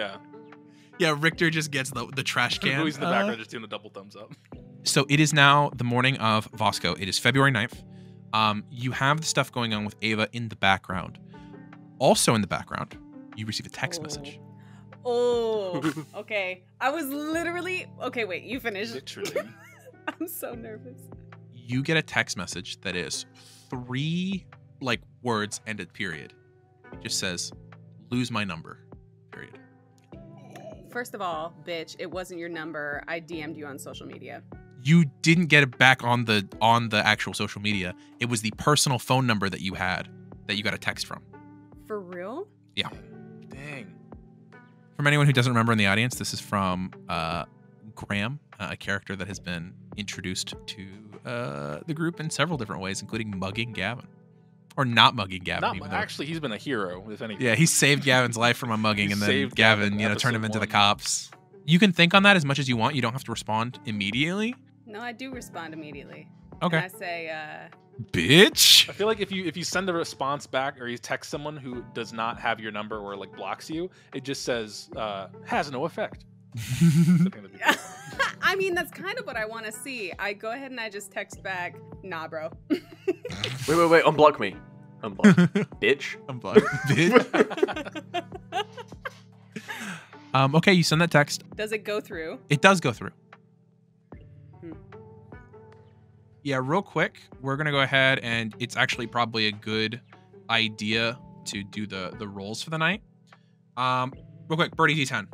Yeah, Richter just gets the trash can. Boo's in the background just doing a double thumbs up. So it is now the morning of Voss CO. It is February 9th. You have the stuff going on with Ava in the background. Also in the background, you receive a text message. Oh, okay. I was literally... Okay, wait, you finished. Literally. I'm so nervous. You get a text message that is 3 words and a period. It just says, lose my number, period. First of all, bitch, it wasn't your number. I DM'd you on social media. You didn't get it back on the actual social media. It was the personal phone number that you had that you got a text from. For real? Yeah. Dang. From anyone who doesn't remember in the audience, this is from Graham, a character that has been introduced to the group in several different ways, including mugging Gavin. Or not mugging Gavin. Actually, he's been a hero, if anything. Yeah, he saved Gavin's life from a mugging, and then Gavin, turned him into the cops. You can think on that as much as you want. You don't have to respond immediately. No, I do respond immediately. Okay. And I say, bitch. I feel like if you send a response back or you text someone who does not have your number or blocks you, it just says has no effect. I mean, that's kind of what I want to see. I go ahead and I just text back, nah, bro. Wait, unblock me. Unblock. Bitch. Unblock. Bitch. Okay, you send that text. Does it go through? It does go through. Yeah, real quick, we're going to go ahead, and it's actually probably a good idea to do the rolls for the night. Real quick, Burrty D10.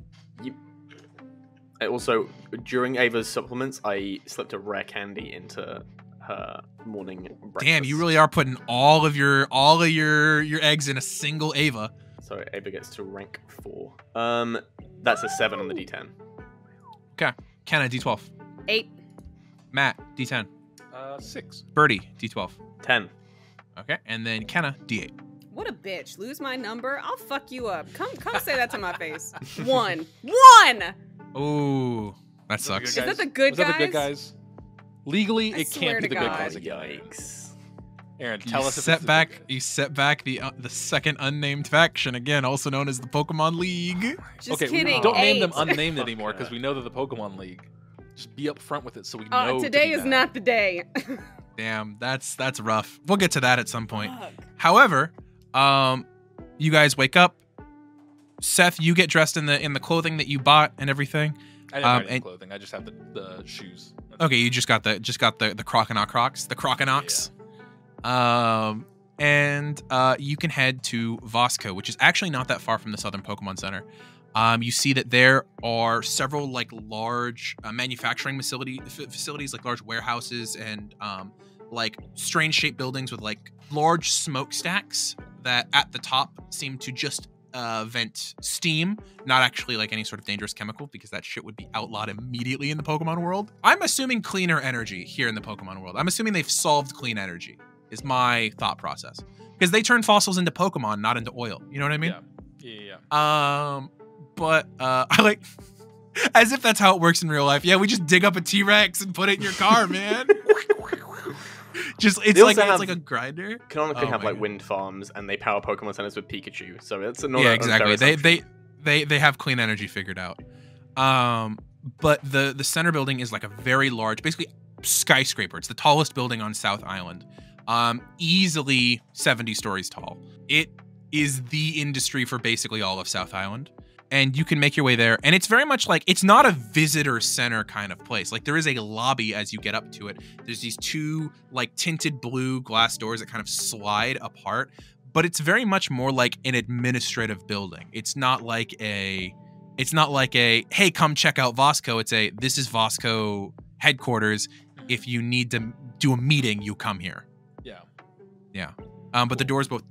Also, during Ava's supplements, I slipped a rare candy into her morning breakfast. Damn, you really are putting all of your eggs in a single Ava. So Ava gets to rank 4. That's a 7 on the D10. Okay, Kenna, D12. 8. Matt, D10. 6. Burrty, D12. 10. Okay, and then Kenna, D8. What a bitch. Lose my number? I'll fuck you up. Come say that to my face. 1. Ooh, that sucks. Is that the good guys? Was that the good guys? Legally, I it can't be the swear good to guys God. again. Yikes. Aaron, tell us if set it's the back. good guys. You set back the second unnamed faction again, also known as the Pokemon League. Just Okay, kidding. don't name them 8. unnamed anymore because we know they're the Pokemon League. Just be up front with it so we know. Today is not the day. Damn, that's rough. We'll get to that at some point. Fuck. However, you guys wake up. Seth, you get dressed in the clothing that you bought and everything. I didn't have any clothing. I just have the shoes. Okay, you just got the Croconaut Crocs, the Croconauts. And you can head to Voss CO, which is actually not that far from the Southern Pokemon Center. You see that there are several large manufacturing facilities, like large warehouses and strange shaped buildings with large smokestacks that at the top seem to just vent steam, not actually any sort of dangerous chemical, because that shit would be outlawed immediately in the Pokemon world. I'm assuming cleaner energy here in the Pokemon world. I'm assuming they've solved clean energy, is my thought process. Because they turn fossils into Pokemon, not into oil. You know what I mean? Yeah. Yeah. But I like, as if that's how it works in real life. Yeah, we just dig up a T-Rex and put it in your car, man. Just it's like a grinder. Canonically have like wind farms, and they power Pokemon centers with Pikachu. So it's not exactly. They have clean energy figured out. But the center building is like a very large, basically skyscraper. It's the tallest building on South Island. Easily 70 stories tall. It is the industry for basically all of South Island. And you can make your way there. And it's very much like, it's not a visitor center kind of place. Like there is a lobby as you get up to it. There's these two like tinted blue glass doors that kind of slide apart. But it's very much more like an administrative building. It's not like a, hey, come check out Voss CO. It's this is Voss CO headquarters. If you need to do a meeting, you come here. Yeah. Yeah. But the doors both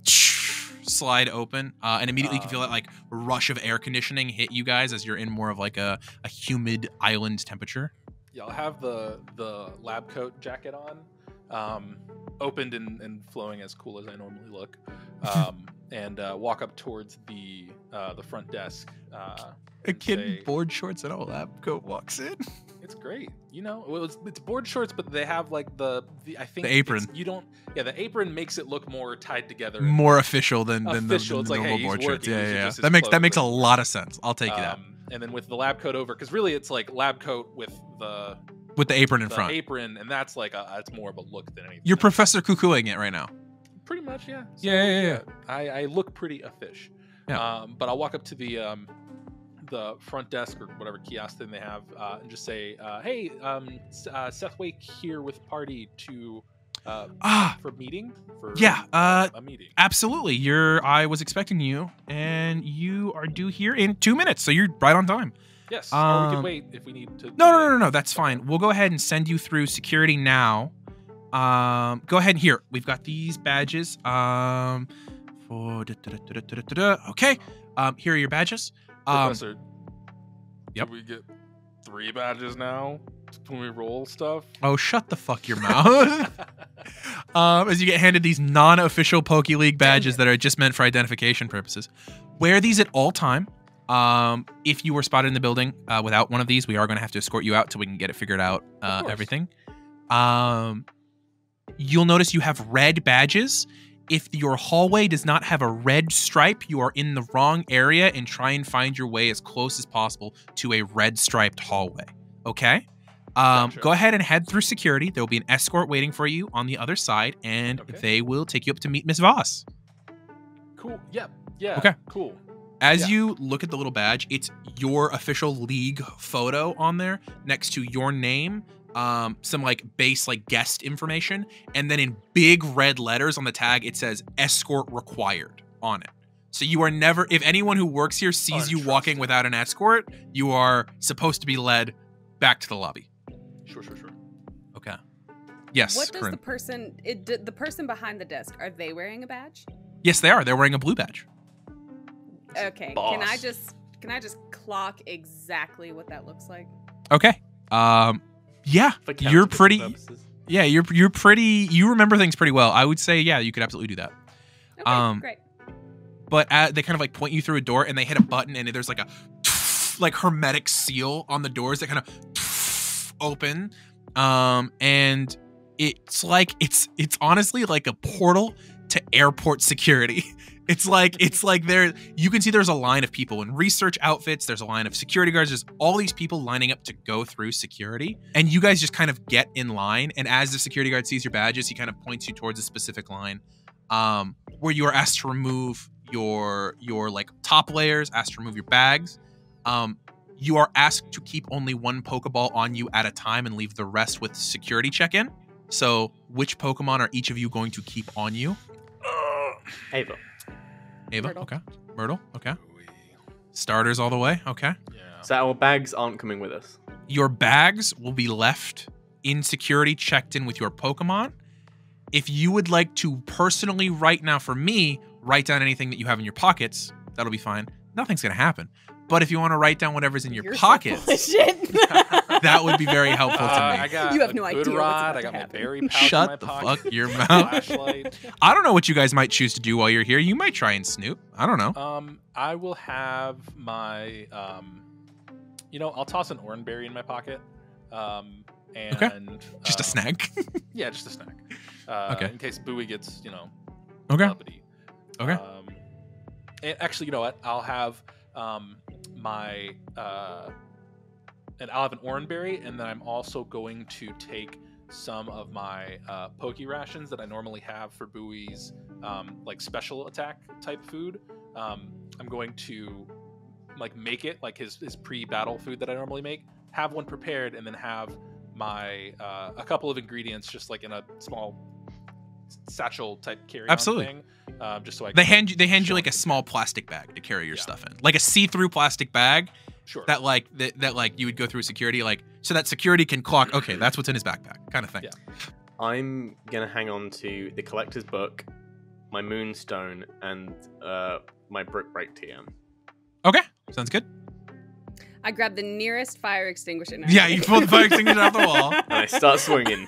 slide open, and immediately you can feel that like rush of air conditioning hit you guys as you're in more of like a humid island temperature. Yeah, I'll have the lab coat jacket on, opened and flowing as cool as I normally look, and walk up towards the front desk. A kid in board shorts and a lab coat walks in. It's great, you know. Well, it's board shorts, but they have like the I think the apron. The apron makes it look more tied together, more official than official. the normal board shorts. Yeah. That makes a lot of sense. I'll take you that. And then with the lab coat over, because really it's like lab coat with the apron in front. Apron, and that's like it's more of a look than anything. You're Professor Cuckooing it right now. Pretty much, yeah. So, yeah. I look pretty official. Yeah. But I'll walk up to the front desk or whatever kiosk thing they have, and just say, "Hey, Seth Wake here with party to for meeting for a meeting." Absolutely. I was expecting you, and you are due here in 2 minutes, so you're right on time. Yes. Or we can wait if we need to. No. That's fine. We'll go ahead and send you through security now. Go ahead and here. We've got these badges. Okay. Here are your badges. Professor, yep. Do we get 3 badges now when we roll stuff? Oh, shut the fuck your mouth. As you get handed these non-official Poke League badges that are just meant for identification purposes. Wear these at all time. If you were spotted in the building without one of these, we are going to have to escort you out till we can get it figured out, everything. You'll notice you have red badges. If your hallway does not have a red stripe, you are in the wrong area, and try and find your way as close as possible to a red striped hallway. Okay? Gotcha. Go ahead and head through security. There will be an escort waiting for you on the other side, and they will take you up to meet Miss Voss. Cool. Yep. Yeah. Okay. Cool. As you look at the little badge, it's your official league photo on there next to your name, some like base like guest information, and then in big red letters on the tag it says escort required on it. So you are never, if anyone who works here sees you walking without an escort, you are supposed to be led back to the lobby. Sure. Okay. Yes. What does Coryne. the person behind the desk, are they wearing a badge? Yes, they are. They're wearing a blue badge. Okay. Boss. Can I just clock exactly what that looks like? Okay. Yeah, you're pretty. Purposes. Yeah, you're pretty. You remember things pretty well. I would say, yeah, you could absolutely do that. Okay, great. But they kind of like point you through a door, and they hit a button, and there's like a like hermetic seal on the doors that kind of open. And it's like it's honestly like a portal to airport security. It's like there, you can see there's a line of people in research outfits. There's a line of security guards. There's all these people lining up to go through security. And you guys just kind of get in line. And as the security guard sees your badges, he kind of points you towards a specific line where you are asked to remove your like top layers, asked to remove your bags. You are asked to keep only one Pokeball on you at a time and leave the rest with security check-in. So which Pokemon are each of you going to keep on you? Ava. Myrtle. Okay. Myrtle, okay. Starters all the way, okay. Yeah. So our bags aren't coming with us. Your bags will be left in security, checked in with your Pokemon. If you would like to personally, right now for me, write down anything that you have in your pockets, that'll be fine. Nothing's going to happen. But if you want to write down whatever's in your pockets, So That would be very helpful to me. I got You have a no idea good what's rod. about I got to my happen. berry pouch in Shut my the pocket. fuck your mouth. Flashlight. I don't know what you guys might choose to do while you're here. You might try and snoop. I don't know. I will have my, I'll toss an oranberry in my pocket. And Just a snack. Yeah, just a snack. Okay. In case Bowie gets, Okay. uppity. Okay. And actually, you know what? I'll have my and I'll have an oranberry, and then I'm also going to take some of my Poke rations that I normally have for Bowie's like special attack type food. I'm going to make it like his pre-battle food that I normally make. Have one prepared, and then have my a couple of ingredients just like in a small satchel type carry-on Absolutely. thing. Just so I They can hand you like a small plastic bag to carry your stuff in, like a see-through plastic bag sure. that you would go through security, like so that security can clock. Okay, that's what's in his backpack, kind of thing. Yeah. I'm gonna hang on to the collector's book, my moonstone, and my brick break TM. Okay, sounds good. I grab the nearest fire extinguisher. And Yeah, you pull the fire extinguisher off the wall. And I start swinging.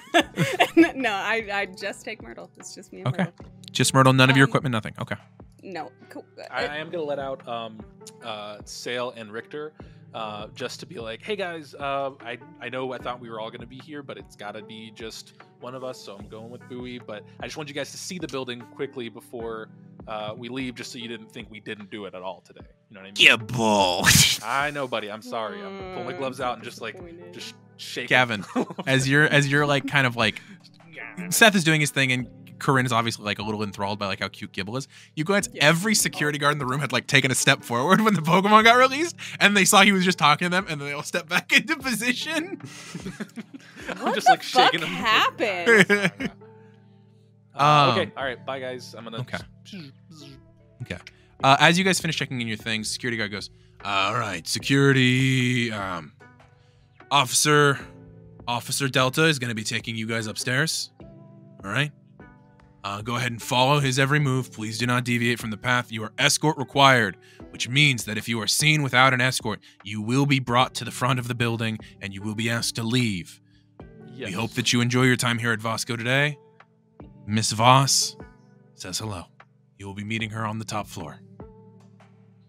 No, I just take Myrtle. It's just me and Okay. Myrtle. Just Myrtle, none of your Um, equipment, nothing. Okay. No. Cool. I am gonna let out Sale and Richter just to be like, hey guys, I know I thought we were all gonna be here, but it's gotta be just one of us, so I'm going with Bowie. But I just want you guys to see the building quickly before we leave, just so you didn't think we didn't do it at all today. You know what I mean? Yeah, bull. I know, buddy. I'm sorry. I'm gonna pull my gloves out and just shake. Gavin, as you're like kind of like Seth is doing his thing and Coryne is obviously like a little enthralled by like how cute Gibble is. You glance, every security guard in the room had like taken a step forward when the Pokemon got released, and they saw he was just talking to them, and then they all stepped back into position. What just the like shaking fuck them. happened? Okay. All right. Bye, guys. I'm gonna. Okay. Okay. As you guys finish checking in your things, security guard goes, all right, security, Officer Delta is going to be taking you guys upstairs. All right. Go ahead and follow his every move. Please do not deviate from the path. You are escort required, which means that if you are seen without an escort, you will be brought to the front of the building and you will be asked to leave. Yes. We hope that you enjoy your time here at Voss CO today. Miss Voss says hello. You will be meeting her on the top floor.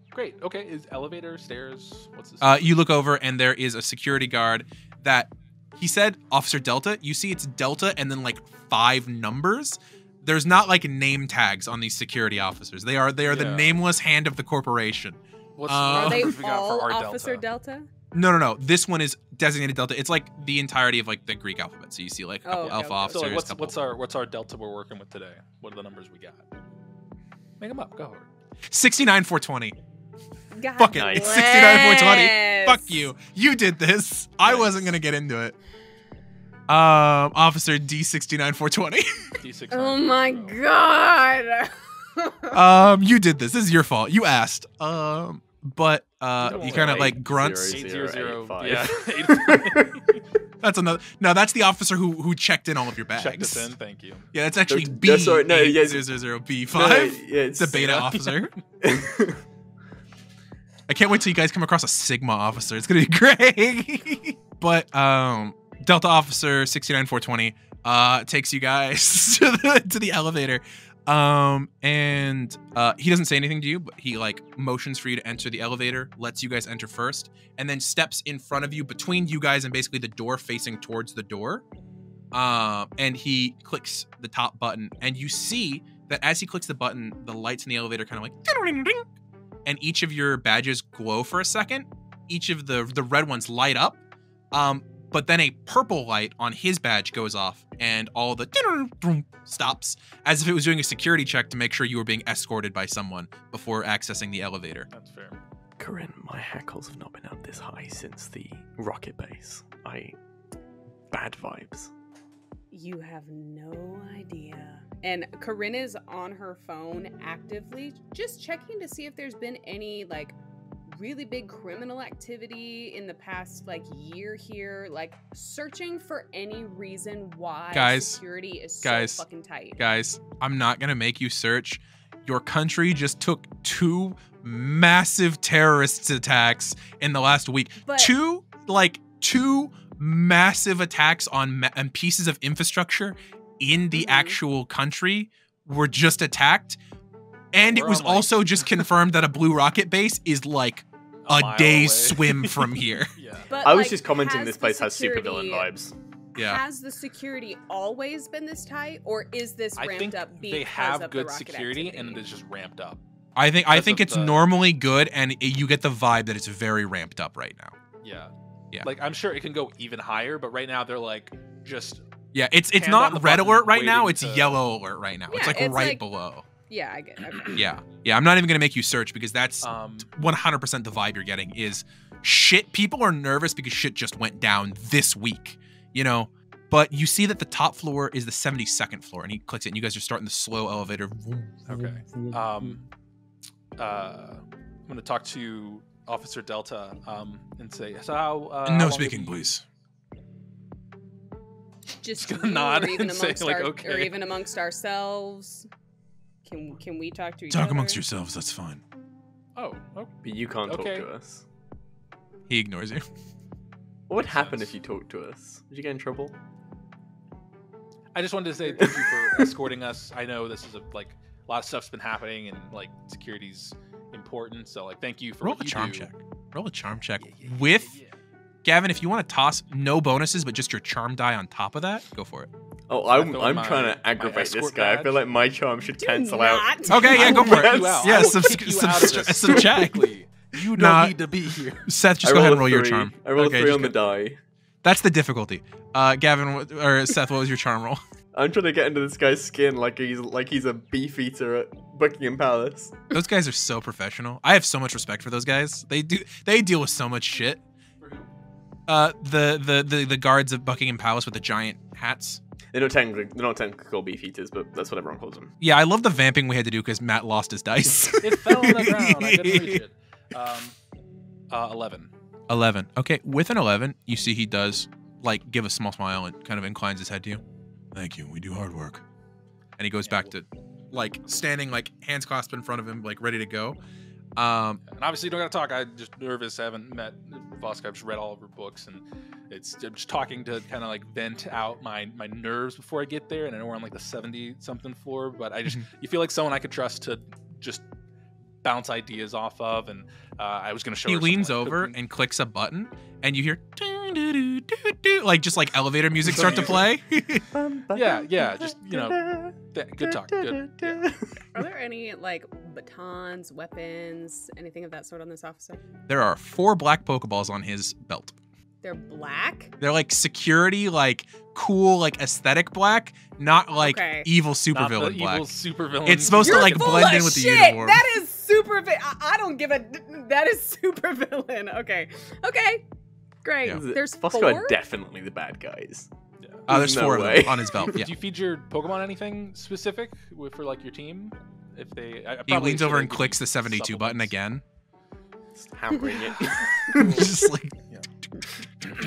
Great. Okay. Is elevator, stairs? What's this? You look over and there is a security guard that he said Officer Delta. You see it's Delta and then like 5 numbers. There's not like name tags on these security officers. They are the nameless hand of the corporation. Are they what we got all for our Officer Delta? No. This one is designated Delta. It's like the entirety of like the Greek alphabet. So you see like a couple alpha officers. So like, what's our Delta we're working with today? What are the numbers we got? Make them up. Go. 69,420. God Fuck it. Nice. It's 69,420. bless. Fuck you. You did this. I wasn't gonna get into it. Officer D69420. D6. Oh my god. You did this. This is your fault. You asked. But you kind of like grunts. 800. 805. Yeah. That's another. No, that's the officer who checked in all of your bags. Check this in. Thank you. Yeah, it's actually No, B. sorry, no, yeah, B5. No, yeah, It's a beta officer. I can't wait till you guys come across a Sigma officer. It's gonna be great. But Delta Officer 69420 takes you guys to the elevator. And he doesn't say anything to you, but he like motions for you to enter the elevator, lets you guys enter first, and then steps in front of you between you guys and basically the door facing towards the door. And he clicks the top button, and you see that as he clicks the button, the lights in the elevator kind of like ding, and each of your badges glow for a second. Each of the red ones light up. But then a purple light on his badge goes off, and all the stops, as if it was doing a security check to make sure you were being escorted by someone before accessing the elevator. That's fair. Coryne, my hackles have not been up this high since the rocket base. Bad vibes. You have no idea. And Coryne is on her phone actively just checking to see if there's been any like really big criminal activity in the past like year here, like searching for any reason why security is so fucking tight. Guys, I'm not gonna make you search. Your country just took 2 massive terrorist attacks in the last week. But- Two massive attacks on pieces of infrastructure in the actual country were just attacked. And it was also just confirmed that a blue rocket base is like a day's swim from here. Yeah. But, I was like, just commenting this place has security- supervillain vibes. Yeah. Has the security always been this tight, or is this I ramped think up because they have of good the rocket security, activity? and it's just ramped up. I think Because of it's the- normally good, and you get the vibe that it's very ramped up right now. Yeah. Yeah. Like, I'm sure it can go even higher, but right now they're like just. Yeah, it's Hand on not the red button, alert right now, waiting it's to- yellow alert right now. It's Yeah, like it's right like- below. Yeah, I get it. Okay. Yeah. Yeah, I'm not even going to make you search because that's 100% the vibe you're getting is shit. People are nervous because shit just went down this week, you know? But you see that the top floor is the 72nd floor, and he clicks it, and you guys are starting the slow elevator. Okay. I'm gonna talk to Officer Delta and say, so how? how No long speaking, have you-" please. Just gonna you, nod or even and say, amongst like, or okay. even amongst ourselves. Can we talk to each Talk other? amongst yourselves, that's fine. Oh, But you can't Okay. talk to us. He ignores you. What would Makes happen sense. if you talked to us? Would you get in trouble? I just wanted to say thank you for escorting us. I know this is a lot of stuff's been happening, and like security's important. So like, thank you for Roll what a you charm do. check. Roll a charm check. Yeah. With, Gavin, if you want to toss no bonuses, but just your charm die on top of that, go for it. Oh, I I'm throw in trying my to aggravate this escort guy. I badge? feel like my charm should Do cancel out. not. Okay, yeah, I go will for kick it. you out. Yeah, I will kick you out of this subtract. quickly. You don't Nah. need to be here. Seth, just I go ahead roll and roll a your 3. charm. I roll Okay, a 3 just on the go- die. That's the difficulty. Gavin, or Seth, what was your charm roll? I'm trying to get into this guy's skin like he's a beef eater at Buckingham Palace. Those guys are so professional. I have so much respect for those guys. They deal with so much shit. The guards of Buckingham Palace with the giant hats. They're not technically called beef eaters, but that's what everyone calls them. Yeah, I love the vamping we had to do because Matt lost his dice. It fell on the ground. I couldn't reach it. 11. 11. Okay, with an 11, you see he does like give a small smile and kind of inclines his head to you. Thank you. We do hard work. And he goes back to like standing like hands clasped in front of him, like ready to go. And obviously, you don't gotta talk. I'm just nervous. I haven't met Voss. I've just read all of her books, and I'm just talking to kind of like vent out my nerves before I get there. And I know we're on like the 70-something floor, but I just you feel like someone I could trust to just bounce ideas off of. And I was gonna show. He her some, leans like, over cooking. and clicks a button, and you hear like just like elevator music start to play. Yeah, just good talk. Good. Yeah. Are there any like batons, weapons, anything of that sort on this officer? There are 4 black Pokeballs on his belt. They're black. They're like security, like cool, like aesthetic black, not like Okay. evil Not supervillain the black. evil supervillain. It's supposed to You're like full blend of in with the shit. uniform. That is super. I don't give a. That is super villain. Okay. Great. Yeah. There's Voss 4. are definitely the bad guys. There's No 4 of way. them on his belt. Yeah. Did you feed your Pokemon anything specific for like your team? If they, I He probably leans over should and give clicks you the 72 button supplements. again. Just hammering it. Just like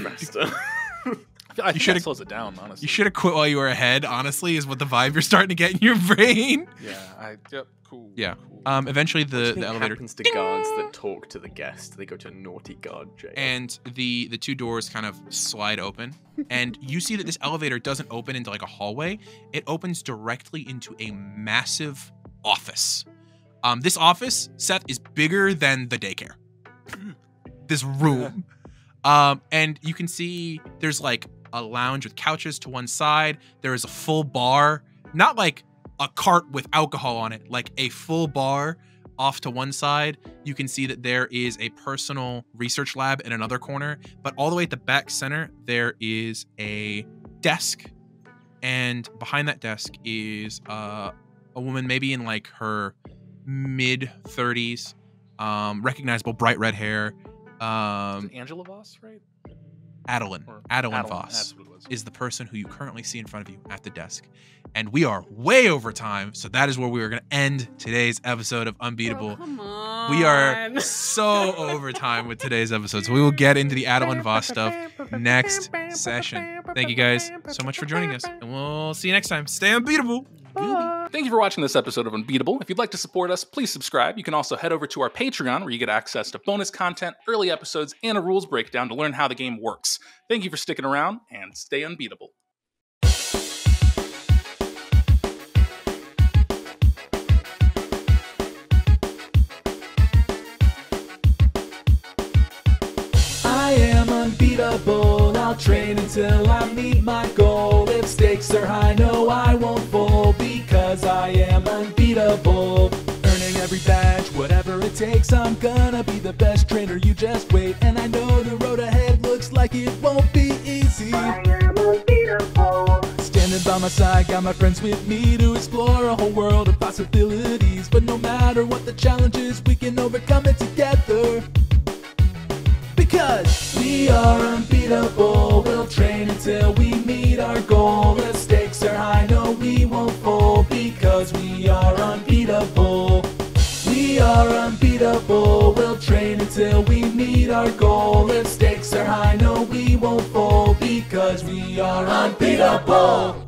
Faster. I think should've- that slows it down, honestly. you should have quit while you were ahead. Honestly, is what the vibe you're starting to get in your brain. Yeah. Yep. Cool. Yeah. Cool. Eventually What do you the think elevator happens to guards that talk to the guest. They go to naughty guard jail. and the 2 doors kind of slide open, and you see that this elevator doesn't open into like a hallway. It opens directly into a massive office. This office, Seth, is bigger than the daycare. This room. And you can see there's like a lounge with couches to one side. There is a full bar, not like a cart with alcohol on it, like a full bar off to one side. You can see that there is a personal research lab in another corner, but all the way at the back center, there is a desk. And behind that desk is a woman maybe in like her mid 30s, recognizable bright red hair. Is it Angela Voss, right? Adeline Or Voss That's what it was. is the person who you currently see in front of you at the desk. And we are way over time, so that is where we are going to end today's episode of Unbeatable. Oh, come on. We are so over time with today's episode, so we will get into the Adeline Voss stuff next session. Thank you guys so much for joining us, and we'll see you next time. Stay unbeatable. Bye. Thank you for watching this episode of Unbeatable. If you'd like to support us, please subscribe. You can also head over to our Patreon, where you get access to bonus content, early episodes, and a rules breakdown to learn how the game works. Thank you for sticking around, and stay unbeatable. I am unbeatable, I'll train until I meet my goal. If stakes are high, no, I won't fold, because I am unbeatable. Earning every badge, whatever it takes, I'm gonna be the best trainer, you just wait. And I know the road ahead looks like it won't be easy. I am unbeatable. Standing by my side, got my friends with me to explore a whole world of possibilities. But no matter what the challenge is, we can overcome it together. Because we are unbeatable, we'll train until we meet our goal. If stakes are high, no, we won't fold, because we are unbeatable. We are unbeatable, we'll train until we meet our goal. If stakes are high, no, we won't fold, because we are unbeatable.